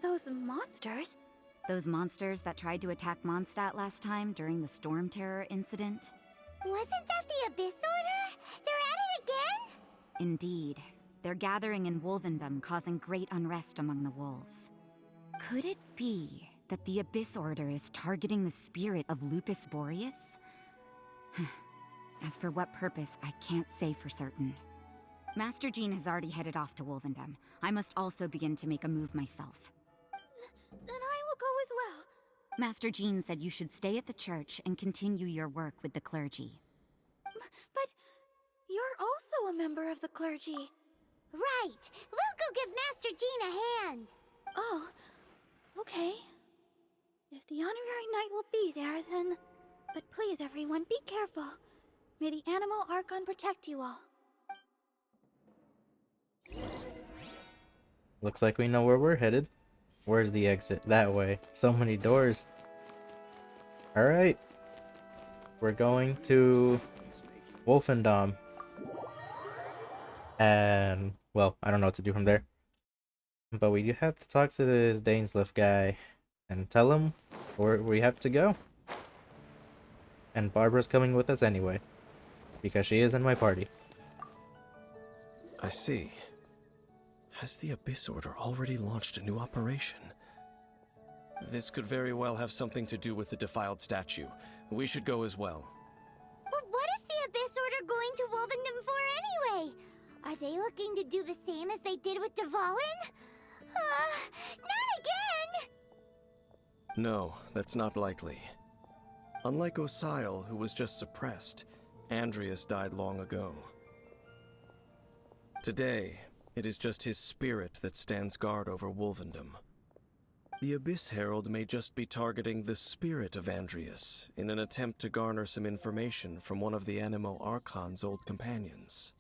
Those monsters? Those monsters that tried to attack Mondstadt last time during the Storm Terror incident? Wasn't that the Abyss Order? They're at it again? Indeed. They're gathering in Wolvendom, causing great unrest among the wolves. Could it be that the Abyss Order is targeting the spirit of Lupus Boreas? As for what purpose, I can't say for certain. Master Jean has already headed off to Wolvendom. I must also begin to make a move myself. Then I will go as well. Master Jean said you should stay at the church and continue your work with the clergy. But you're also a member of the clergy. Right. We'll go give Master Jean a hand. Oh, okay. If the Honorary Knight will be there, then... But please, everyone, be careful. May the Animal Archon protect you all. Looks like we know where we're headed. Where's the exit? That way. So many doors. Alright. We're going to Wolfendom. And, well, I don't know what to do from there. But we do have to talk to this Dainsleif guy and tell him where we have to go. And Barbara's coming with us anyway, because she is in my party. I see. Has the Abyss Order already launched a new operation? This could very well have something to do with the Defiled Statue. We should go as well. But what is the Abyss Order going to Wolvendom for anyway? Are they looking to do the same as they did with Dvalin? Not again! No, that's not likely. Unlike Osile, who was just suppressed, Andreas died long ago. Today, it is just his spirit that stands guard over Wolvendom. The Abyss Herald may just be targeting the spirit of Andreas in an attempt to garner some information from one of the Animo Archon's old companions.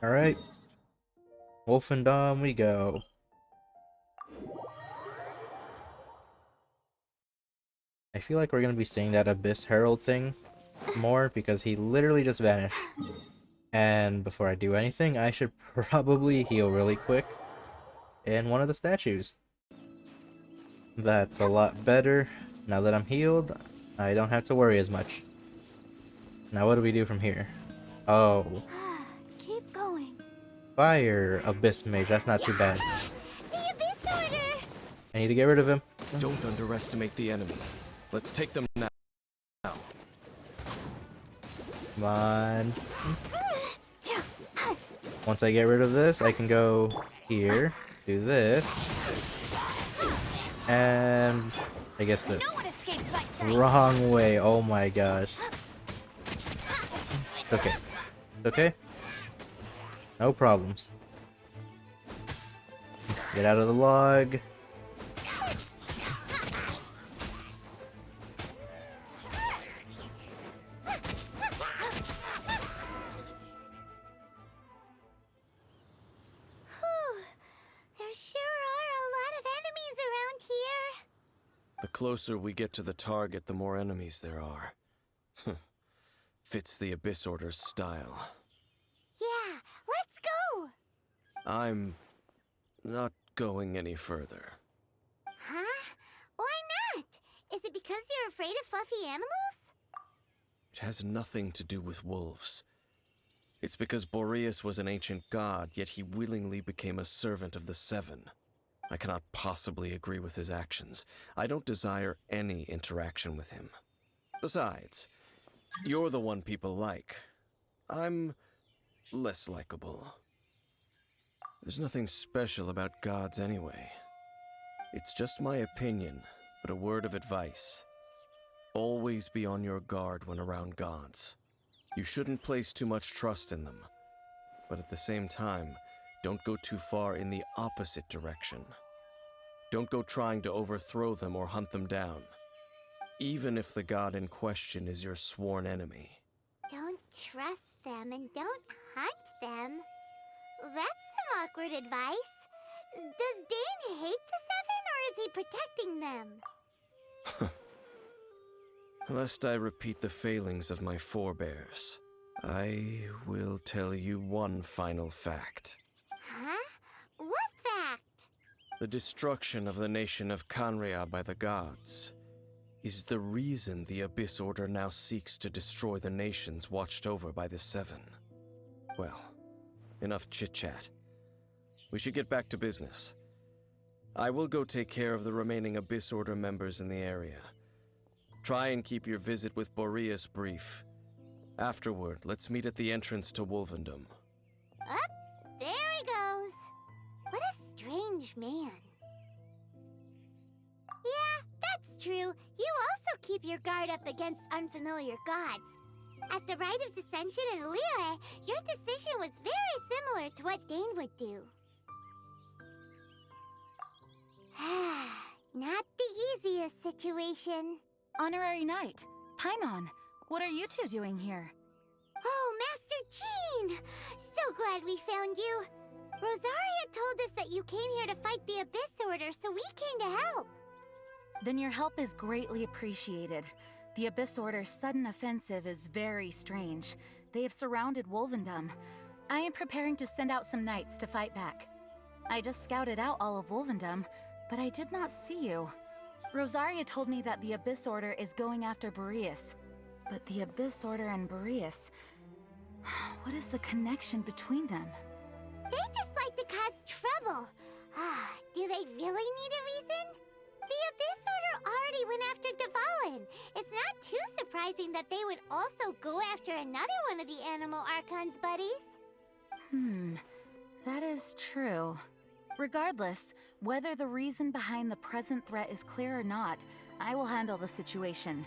Alright. Wolfendom we go. I feel like we're gonna be seeing that Abyss Herald thing more because he literally just vanished. And before I do anything, I should probably heal really quick in one of the statues. That's a lot better. Now that I'm healed, I don't have to worry as much. Now what do we do from here? Oh. Keep going. Fire Abyss Mage, that's not too bad. The Abyss Order! I need to get rid of him. Don't underestimate the enemy. Let's take them now. Come on. Once I get rid of this, I can go here, do this, and I guess this. No one escapes my sight. Wrong way, oh my gosh. It's okay. It's okay. No problems. Get out of the log. The closer we get to the target, the more enemies there are. Fits the Abyss Order's style. Yeah, let's go! I'm not going any further. Huh? Why not? Is it because you're afraid of fluffy animals? It has nothing to do with wolves. It's because Boreas was an ancient god, yet he willingly became a servant of the Seven. I cannot possibly agree with his actions. I don't desire any interaction with him. Besides, you're the one people like. I'm less likable. There's nothing special about gods anyway. It's just my opinion, but a word of advice. Always be on your guard when around gods. You shouldn't place too much trust in them. But at the same time, don't go too far in the opposite direction. Don't go trying to overthrow them or hunt them down, even if the god in question is your sworn enemy. Don't trust them and don't hunt them. That's some awkward advice. Does Dane hate the Seven, or is he protecting them? Lest I repeat the failings of my forebears, I will tell you one final fact. Huh? What fact? The destruction of the nation of Canrea by the gods is the reason the Abyss Order now seeks to destroy the nations watched over by the Seven. Well, enough chit-chat. We should get back to business. I will go take care of the remaining Abyss Order members in the area. Try and keep your visit with Boreas brief. Afterward, let's meet at the entrance to Wolvendom. Up, there he goes. What a strange man. Yeah, that's true. You also keep your guard up against unfamiliar gods. At the Rite of Dissension in Liyue, your decision was very similar to what Dane would do. Not the easiest situation. Honorary Knight, Paimon, what are you two doing here? Oh, Master Jean! So glad we found you. Rosaria told us that you came here to fight the Abyss Order, so we came to help. Then your help is greatly appreciated. The Abyss Order's sudden offensive is very strange. They have surrounded Wolvendom. I am preparing to send out some knights to fight back. I just scouted out all of Wolvendom, but I did not see you. Rosaria told me that the Abyss Order is going after Boreas. But the Abyss Order and Boreas... what is the connection between them? They just like to cause trouble. Do they really need a reason? The Abyss Order already went after Defiled. It's not too surprising that they would also go after another one of the Animal Archon's buddies. That is true. Regardless, whether the reason behind the present threat is clear or not, I will handle the situation.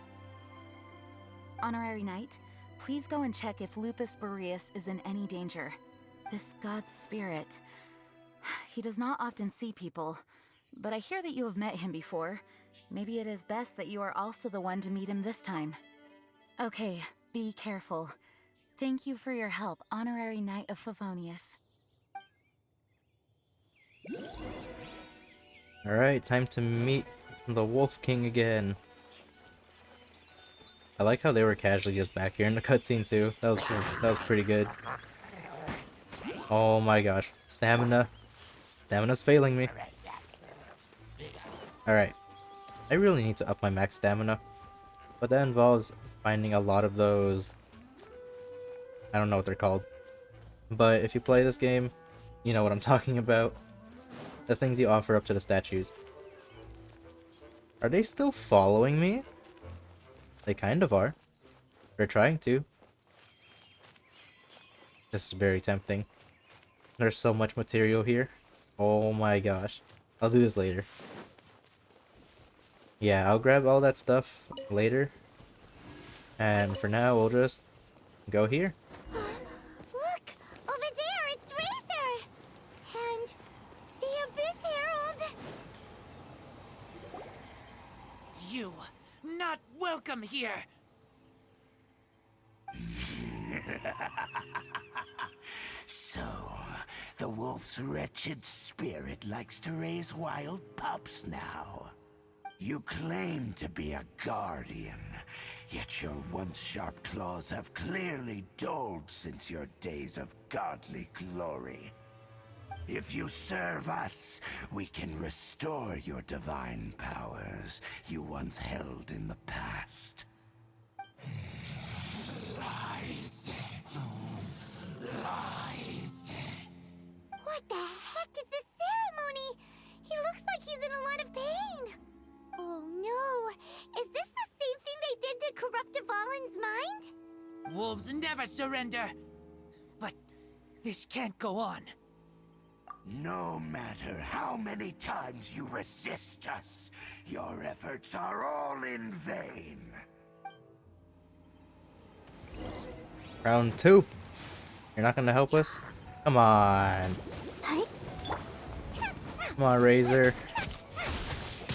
Honorary Knight, please go and check if Lupus Boreas is in any danger. This god's spirit... he does not often see people, but I hear that you have met him before. Maybe it is best that you are also the one to meet him this time. Okay, be careful. Thank you for your help, Honorary Knight of Favonius. Alright, time to meet the Wolf King again. I like how they were casually just back here in the cutscene too. That was pretty good. Oh my gosh. Stamina. Stamina's failing me. Alright. I really need to up my max stamina. But that involves finding a lot of those... I don't know what they're called. But if you play this game, you know what I'm talking about. The things you offer up to the statues. Are they still following me? They kind of are. They're trying to. This is very tempting. There's so much material here. Oh my gosh. I'll do this later. Yeah, I'll grab all that stuff later. And for now, we'll just go here. Look! Over there, it's Razor! And the Abyss Herald! You, not welcome here! So, the wolf's wretched spirit likes to raise wild pups now. You claim to be a guardian, yet your once sharp claws have clearly dulled since your days of godly glory. If you serve us, we can restore your divine powers you once held in the past. Lies. Lies. What the heck is this ceremony? He looks like he's in a lot of pain. Oh no! Is this the same thing they did to corrupt Devalin's mind? Wolves never surrender! But this can't go on. No matter how many times you resist us, your efforts are all in vain. Round 2. You're not gonna help us? Come on. Come on, Razor.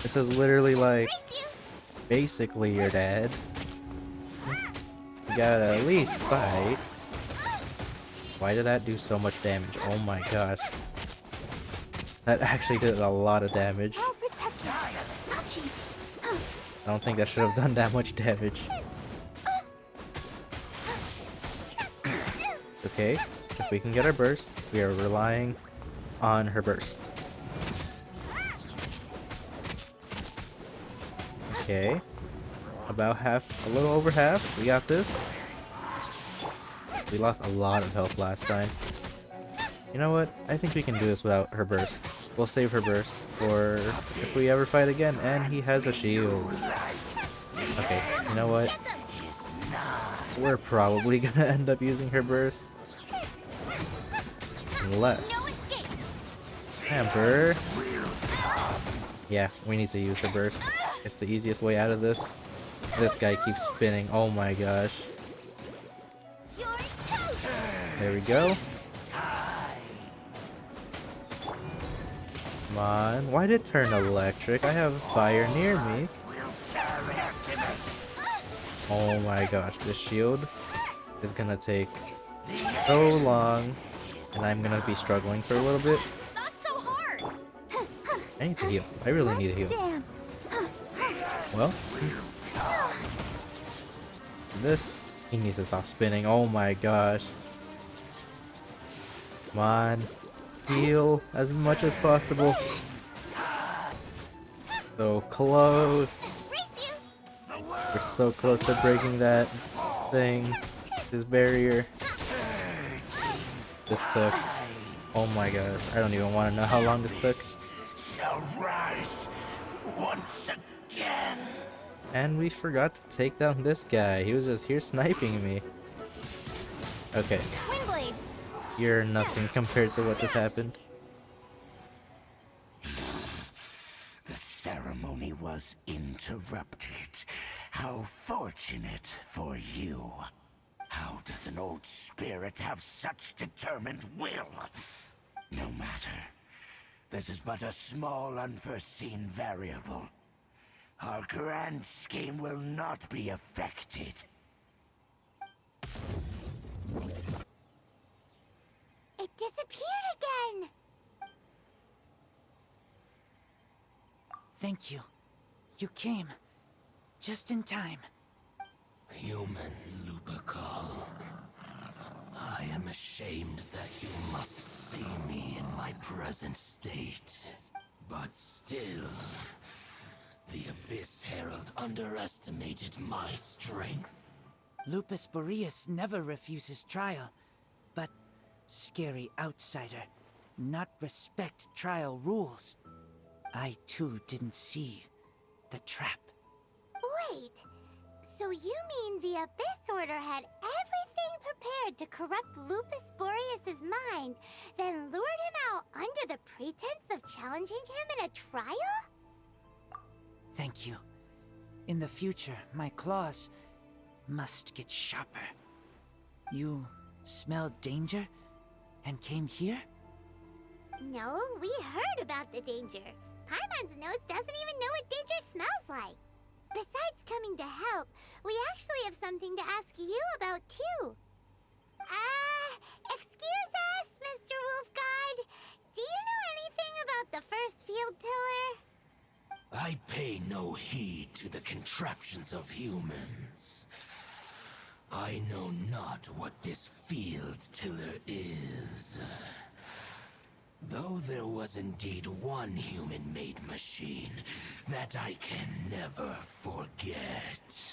This is literally like basically your dad. You gotta at least fight. Why did that do so much damage? Oh my gosh. That actually did a lot of damage. I don't think that should have done that much damage. Okay, if we can get our burst, we are relying on her burst. Okay, about half, a little over half, we got this. We lost a lot of health last time. You know what, I think we can do this without her burst. We'll save her burst for if we ever fight again, and he has a shield. Okay, you know what, we're probably gonna end up using her burst. Unless... Hamper. Yeah, we need to use her burst. It's the easiest way out of this. This guy keeps spinning. Oh my gosh. There we go. Come on. Why did it turn electric? I have fire near me. Oh my gosh. This shield is gonna take so long and I'm gonna be struggling for a little bit. Not so hard! I need to heal. I really need to heal. Dance. Well, this, he needs to stop spinning. Oh my gosh. Come on. Heal as much as possible. So close. We're so close to breaking that thing. This barrier. This took, oh my god, I don't even want to know how long this took. Shall rise once again. And we forgot to take down this guy. He was just here sniping me. Okay, Windblade. you're nothing compared to what just happened. The ceremony was interrupted. How fortunate for you. How does an old spirit have such determined will? No matter. This is but a small unforeseen variable. Our grand scheme will not be affected. It disappeared again. Thank you. You came. Just in time. Human Lupercal, I am ashamed that you must see me in my present state. But still, the Abyss Herald underestimated my strength. Lupus Boreas never refuses trial, but scary outsider, not respect trial rules. I too didn't see the trap. Wait. So you mean the Abyss Order had everything prepared to corrupt Lupus Boreas' mind, then lured him out under the pretense of challenging him in a trial? Thank you. In the future, my claws must get sharper. You smelled danger and came here? No, we heard about the danger. Paimon's nose doesn't even know what danger smells like. Besides coming to help, we actually have something to ask you about too. Excuse us, Mr. Wolf Guide. Do you know anything about the first field tiller? I pay no heed to the contraptions of humans. I know not what this field tiller is. Though there was indeed one human-made machine that I can never forget.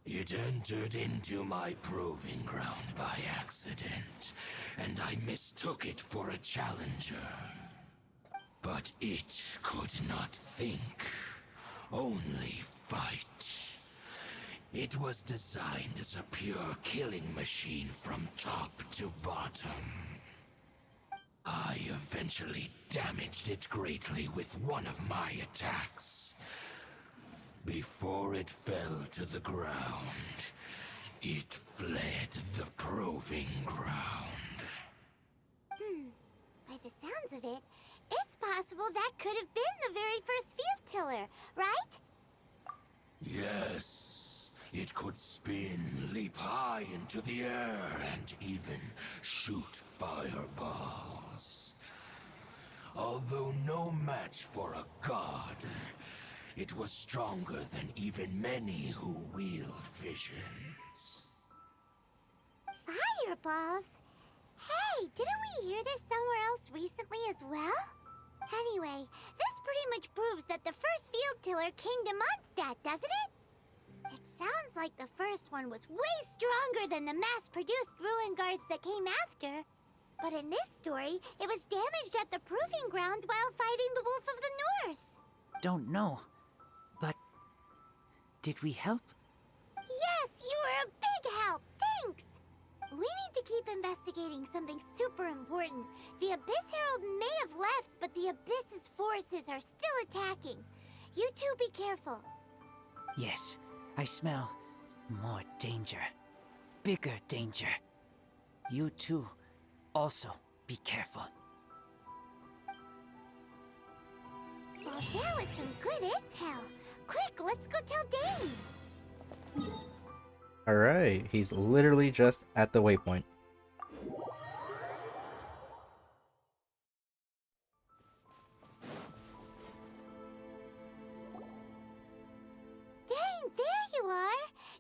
It entered into my proving ground by accident, and I mistook it for a challenger. But it could not think, only fight. It was designed as a pure killing machine from top to bottom. I eventually damaged it greatly with one of my attacks. Before it fell to the ground, it fled the proving ground. By the sounds of it, it's possible that could have been the very first field tiller, right? Yes, it could spin, leap high into the air, and even shoot fireballs. Although no match for a god, it was stronger than even many who wield visions. Fireballs? Hey, didn't we hear this somewhere else recently as well? Anyway, this pretty much proves that the first field tiller came to Mondstadt, doesn't it? It sounds like the first one was way stronger than the mass-produced ruin guards that came after. But in this story, it was damaged at the proving ground while fighting the Wolf of the North. Don't know. But did we help? Yes, you were a big help. Thanks. We need to keep investigating something super important. The Abyss Herald may have left, but the Abyss's forces are still attacking. You two be careful. Yes, I smell more danger. Bigger danger. You too, also be careful. Well, there was some good intel. Quick, let's go tell Dane. Alright, he's literally just at the waypoint.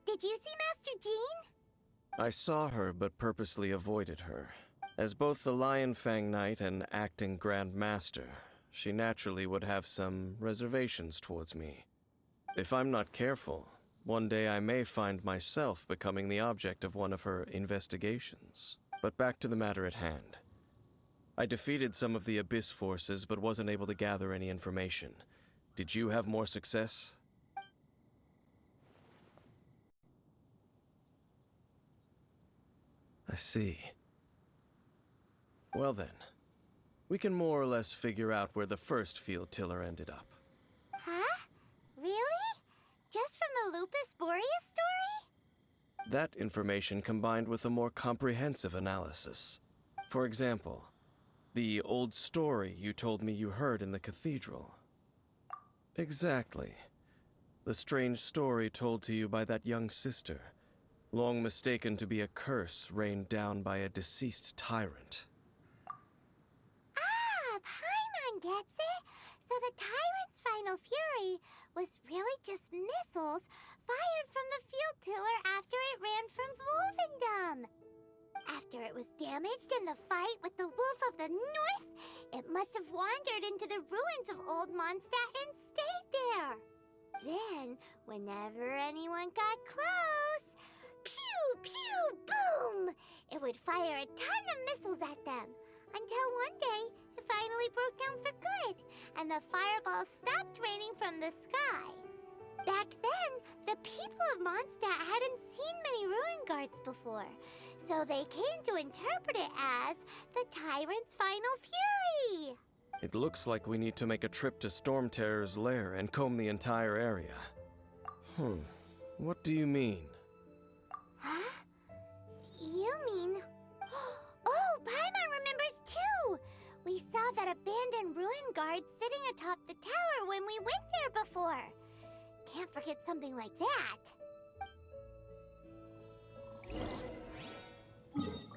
Did you see Master Jean? I saw her, but purposely avoided her. As both the Lion Fang Knight and acting Grand Master, she naturally would have some reservations towards me. If I'm not careful, one day I may find myself becoming the object of one of her investigations. But back to the matter at hand. I defeated some of the Abyss forces, but wasn't able to gather any information. Did you have more success? I see. Well then, we can more or less figure out where the first field tiller ended up. Huh? Really? Just from the Lupus Boreas story? That information combined with a more comprehensive analysis. For example, the old story you told me you heard in the cathedral. Exactly. The strange story told to you by that young sister, long mistaken to be a curse rained down by a deceased tyrant. Ah, Paimon gets it! So the tyrant's final fury was really just missiles fired from the field tiller after it ran from Wolvendom. After it was damaged in the fight with the Wolf of the North, it must have wandered into the ruins of Old Mondstadt and stayed there. Then, whenever anyone got close, pew, pew, boom! It would fire a ton of missiles at them, until one day it finally broke down for good, and the fireballs stopped raining from the sky. Back then, the people of Mondstadt hadn't seen many ruin guards before, so they came to interpret it as the tyrant's final fury. It looks like we need to make a trip to Storm Terror's lair and comb the entire area. What do you mean? Huh? You mean... Oh, Paimon remembers too! We saw that abandoned ruin guard sitting atop the tower when we went there before. Can't forget something like that.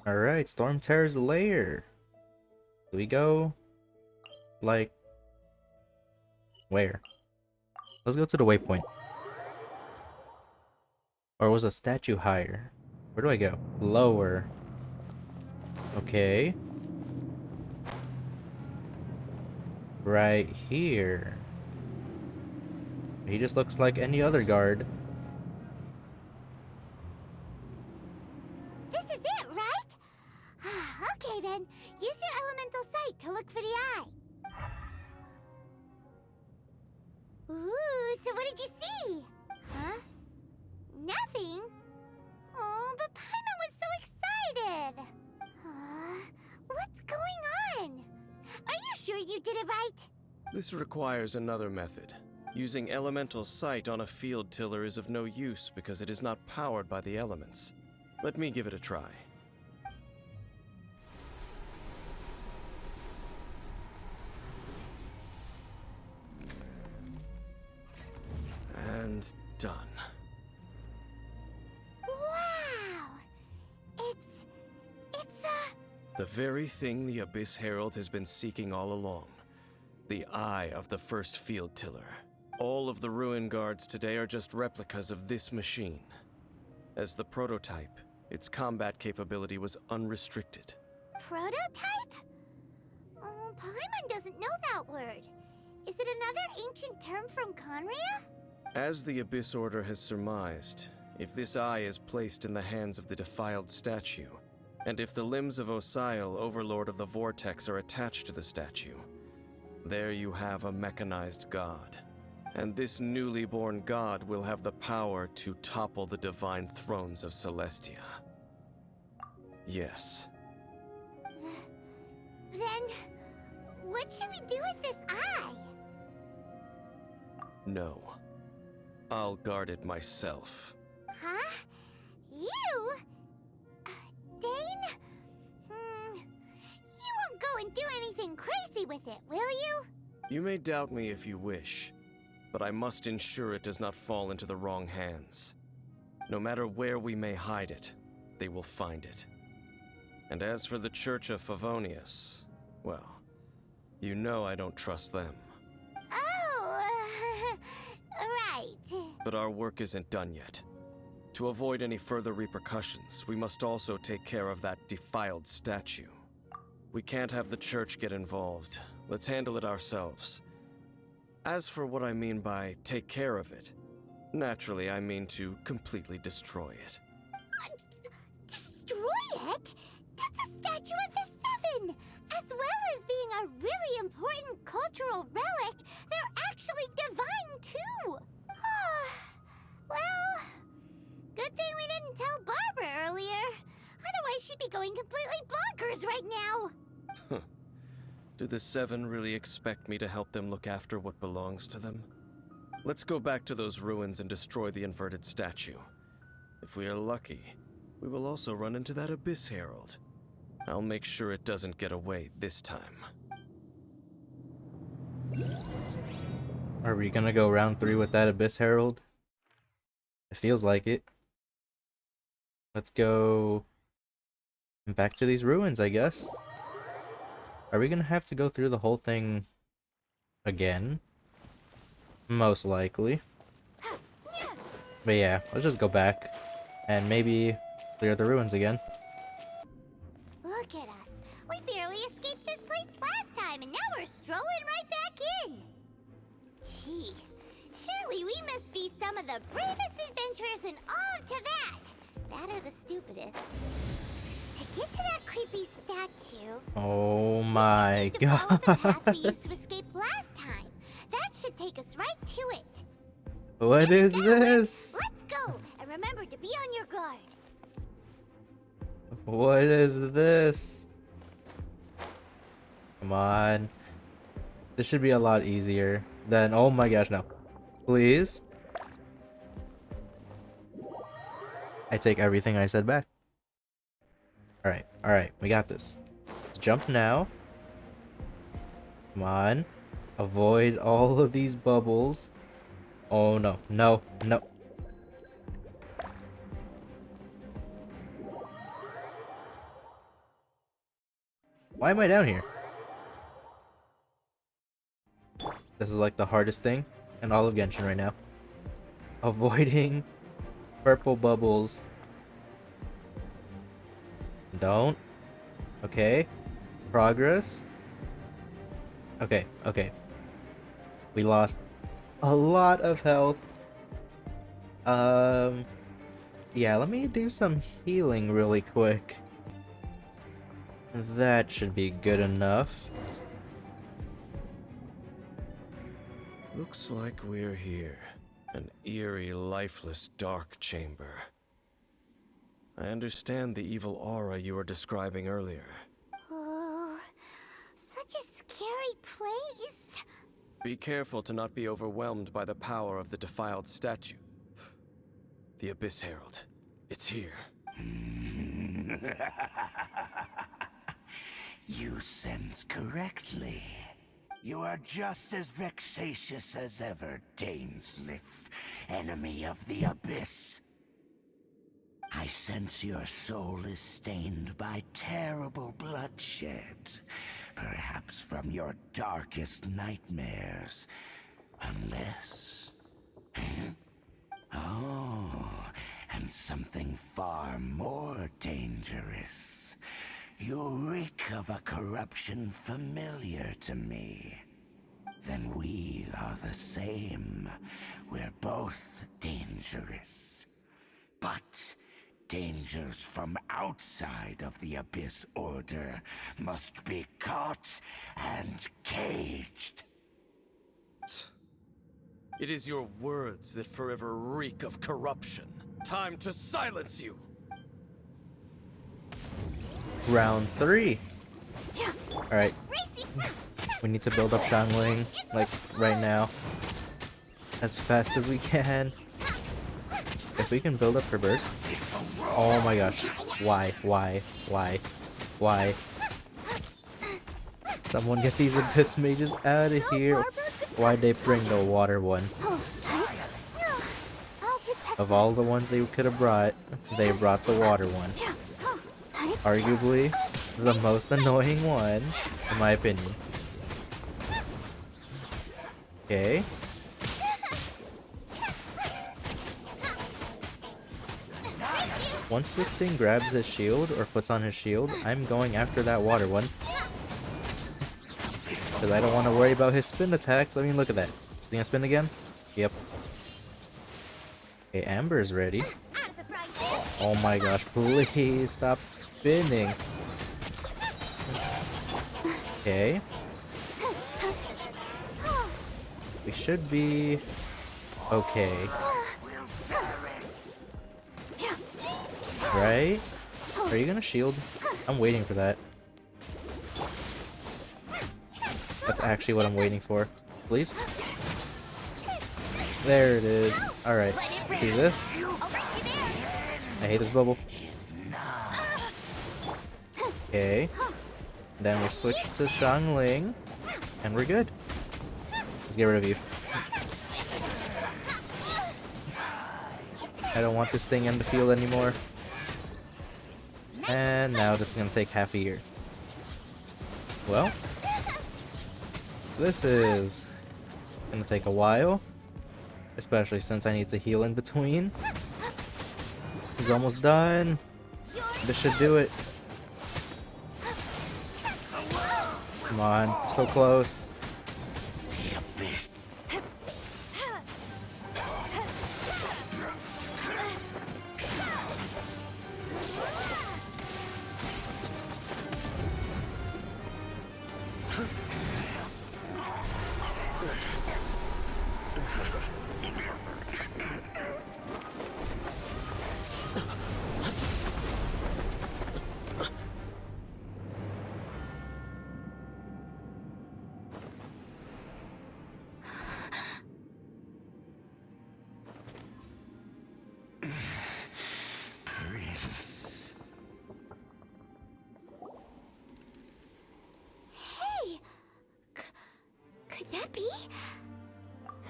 Alright, Storm Terror's lair. Do we go? Like... where? Let's go to the waypoint. Or was a statue higher? Where do I go? Lower. Okay. Right here. He just looks like any other guard. This is it, right? Okay then, use your elemental sight to look for the eye. Ooh, so what did you see? Huh? Nothing? Oh, but Paimon was so excited. What's going on? Are you sure you did it right? This requires another method. Using elemental sight on a field tiller is of no use because it is not powered by the elements. Let me give it a try. And done. Wow! It's The very thing the Abyss Herald has been seeking all along. The eye of the first field tiller. All of the ruin guards today are just replicas of this machine. As the prototype, its combat capability was unrestricted. prototype? Oh, Paimon doesn't know that word. Is it another ancient term from Conria? As the Abyss Order has surmised, if this eye is placed in the hands of the Defiled Statue, and if the limbs of Osial, Overlord of the Vortex, are attached to the statue, there you have a mechanized god. And this newly born god will have the power to topple the divine thrones of Celestia. Yes. Then, what should we do with this eye? No. I'll guard it myself. Huh? You? Dane? You won't go and do anything crazy with it, will you? You may doubt me if you wish, but I must ensure it does not fall into the wrong hands. No matter where we may hide it, they will find it. And as for the Church of Favonius, well, you know I don't trust them. Oh, right. But our work isn't done yet. To avoid any further repercussions, we must also take care of that defiled statue. We can't have the church get involved. Let's handle it ourselves. As for what I mean by take care of it, naturally I mean to completely destroy it. What? Destroy it? That's a statue of the Seven! As well as being a really important cultural relic, they're actually divine too! Well, good thing we didn't tell Barbara earlier. Otherwise she'd be going completely bonkers right now! Do the Seven really expect me to help them look after what belongs to them? Let's go back to those ruins and destroy the inverted statue. If we are lucky, we will also run into that Abyss Herald. I'll make sure it doesn't get away this time. Are we gonna go round 3 with that Abyss Herald? It feels like it. Let's go back to these ruins, I guess. Are we gonna have to go through the whole thing again? Most likely. But yeah, let's just go back and maybe clear the ruins again. Look at us. We barely escaped this place last time, and now we're strolling right back in. Gee, surely we must be some of the bravest adventurers in all of Teyvat. That or the stupidest. To get to that creepy statue... Oh my we just need to follow the path we god. used to escape last time. That should take us right to it. What is this? Let's go, and remember to be on your guard. What is this? Come on. This should be a lot easier than... Oh my gosh, no. Please. I take everything I said back. Alright, we got this. Let's jump now. Come on. Avoid all of these bubbles. Oh no, no, no. Why am I down here? This is like the hardest thing in all of Genshin right now. Avoiding purple bubbles. Don't. Okay. Progress. Okay. We lost a lot of health. Yeah, let me do some healing really quick. That should be good enough. Looks like we're here. An eerie, lifeless, dark chamber. I understand the evil aura you were describing earlier. Oh, such a scary place. Be careful to not be overwhelmed by the power of the defiled statue. The Abyss Herald. It's here. You sense correctly. You are just as vexatious as ever, Dainsleif, enemy of the Abyss. I sense your soul is stained by terrible bloodshed, perhaps from your darkest nightmares, unless... Oh, and something far more dangerous. You reek of a corruption familiar to me. Then we are the same. We're both dangerous. But dangers from outside of the Abyss Order must be caught and caged. It is your words that forever reek of corruption. Time to silence you! Round 3. Alright. We need to build up Xiangling, like, right now. As fast as we can. If we can build up her burst. Oh my gosh. Why? Someone get these Abyss mages out of here. Why'd they bring the water one? Of all the ones they could have brought, they brought the water one. Arguably the most annoying one, in my opinion. Okay. Once this thing grabs his shield or puts on his shield, I'm going after that water one. Because I don't want to worry about his spin attacks. I mean, look at that. Is he gonna spin again? Yep. Okay, Amber's ready. Oh my gosh, please stop spinning. Okay. We should be okay. Right? Are you gonna shield? I'm waiting for that. That's actually what I'm waiting for. Please? There it is. Alright. See this? I hate this bubble. Okay. Then we switch to Xiangling. And we're good. Let's get rid of you. I don't want this thing in the field anymore. And now this is gonna take half a year. Well, this is gonna take a while, especially since I need to heal in between. He's almost done. This should do it. Come on, so close. Could that be?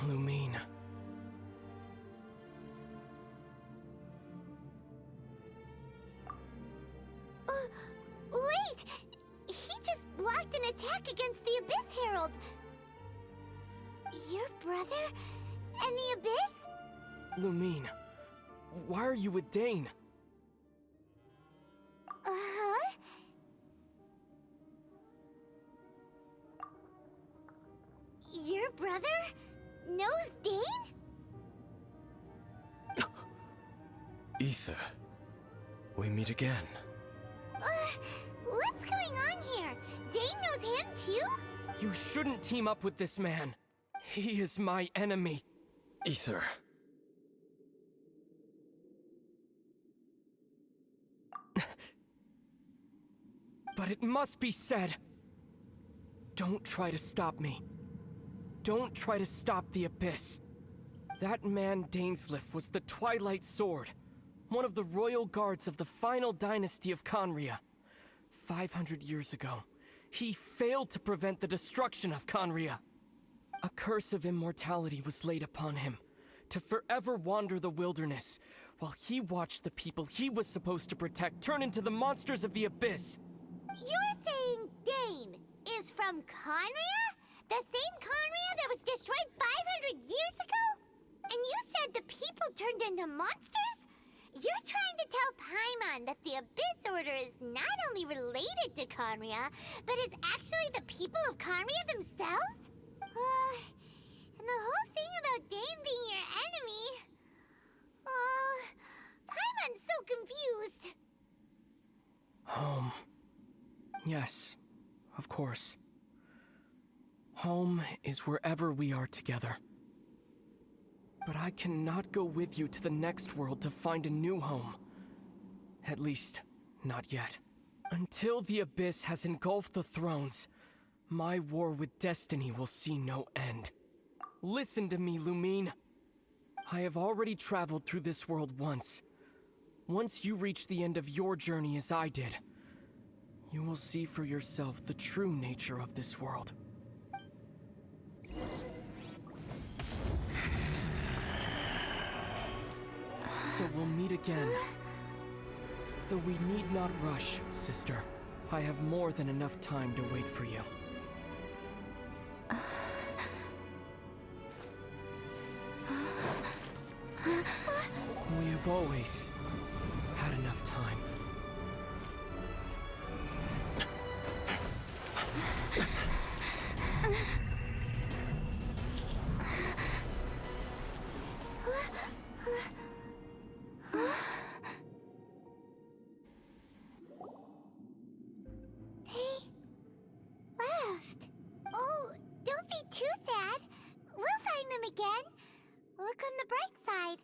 Lumine. Wait! He just blocked an attack against the Abyss Herald. Your brother and the Abyss? Lumine, why are you with Dane? Uh-huh. Your brother knows Dane? Ether. We meet again. What's going on here? Dane knows him too? You shouldn't team up with this man. He is my enemy. Ether. But it must be said. Don't try to stop me. Don't try to stop the Abyss. That man Dainsleif was the Twilight Sword, one of the royal guards of the final dynasty of Conria. 500 years ago, he failed to prevent the destruction of Conria. A curse of immortality was laid upon him, to forever wander the wilderness, while he watched the people he was supposed to protect turn into the monsters of the Abyss. You're saying Dane is from Conria? The same Conria that was destroyed 500 years ago? And you said the people turned into monsters? You're trying to tell Paimon that the Abyss Order is not only related to Conria, but is actually the people of Conria themselves? And the whole thing about Dane being your enemy... Paimon's so confused. Home. Yes, of course. Home is wherever we are together. But I cannot go with you to the next world to find a new home. At least, not yet. Until the Abyss has engulfed the thrones, my war with destiny will see no end. Listen to me, Lumine. I have already traveled through this world once. Once you reach the end of your journey as I did, you will see for yourself the true nature of this world. So we'll meet again. Though we need not rush, sister. I have more than enough time to wait for you. We have always had enough too sad. We'll find them again. Look on the bright side.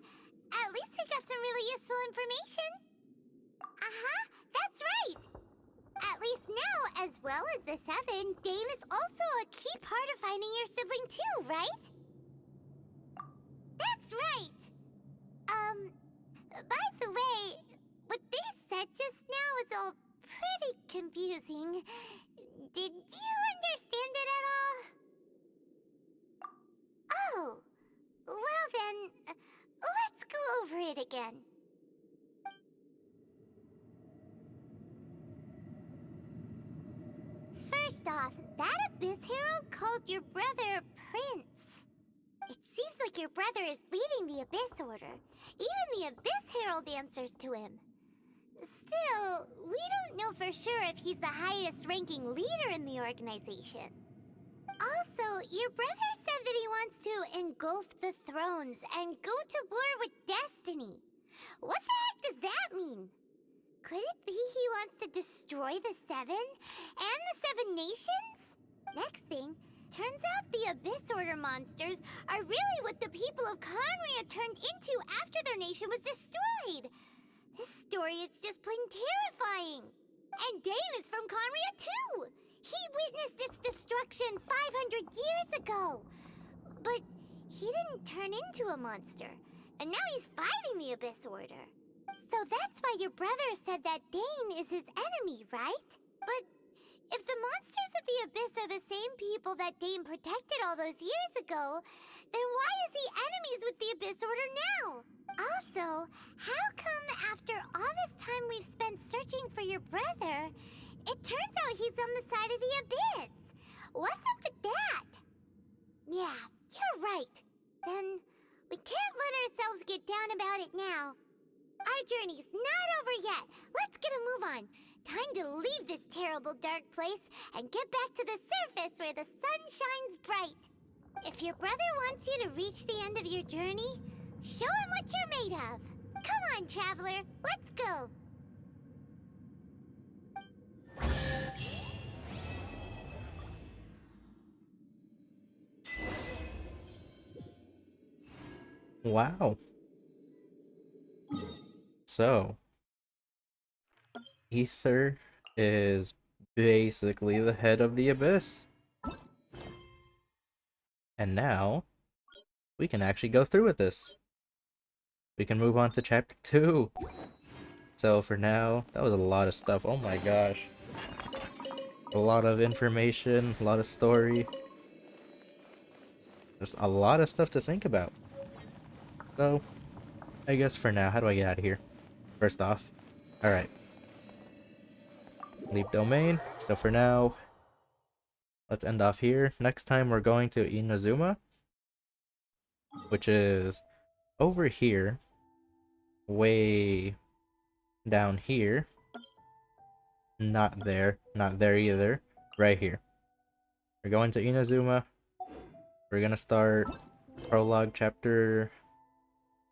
At least we got some really useful information. Uh-huh, that's right. At least now, as well as the 7, Dane is also a key part of finding your sibling too, right? That's right. By the way, what they said just now is all pretty confusing. Did you understand it at all? Oh, well then, let's go over it again. First off, that Abyss Herald called your brother Prince. It seems like your brother is leading the Abyss Order. Even the Abyss Herald answers to him. Still, we don't know for sure if he's the highest-ranking leader in the organization. Also, your brother said that he wants to engulf the thrones and go to war with destiny. What the heck does that mean? Could it be he wants to destroy the 7 and the 7 nations? Next thing, turns out the Abyss Order monsters are really what the people of Conria turned into after their nation was destroyed. This story is just plain terrifying. And Dane is from Conria too. He witnessed its destruction 500 years ago. But he didn't turn into a monster. And now he's fighting the Abyss Order. So that's why your brother said that Dane is his enemy, right? But if the monsters of the Abyss are the same people that Dane protected all those years ago, then why is he enemies with the Abyss Order now? Also, how come after all this time we've spent searching for your brother, it turns out he's on the side of the Abyss? What's up with that? Yeah, you're right. Then we can't let ourselves get down about it now. Our journey's not over yet. Let's get a move on. Time to leave this terrible dark place and get back to the surface where the sun shines bright. If your brother wants you to reach the end of your journey, show him what you're made of. Come on, Traveler. Let's go. Wow. So, Ether is basically the head of the Abyss. And now, we can actually go through with this. We can move on to chapter 2. So for now, that was a lot of stuff. Oh my gosh. A lot of information, a lot of story. There's a lot of stuff to think about. So, I guess for now, how do I get out of here? First off. Alright. Leave domain. So for now, let's end off here. Next time we're going to Inazuma, which is over here, way down here. Not there either. Right here. We're going to Inazuma. We're gonna start prologue chapter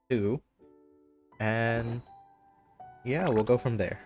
2, and yeah, we'll go from there.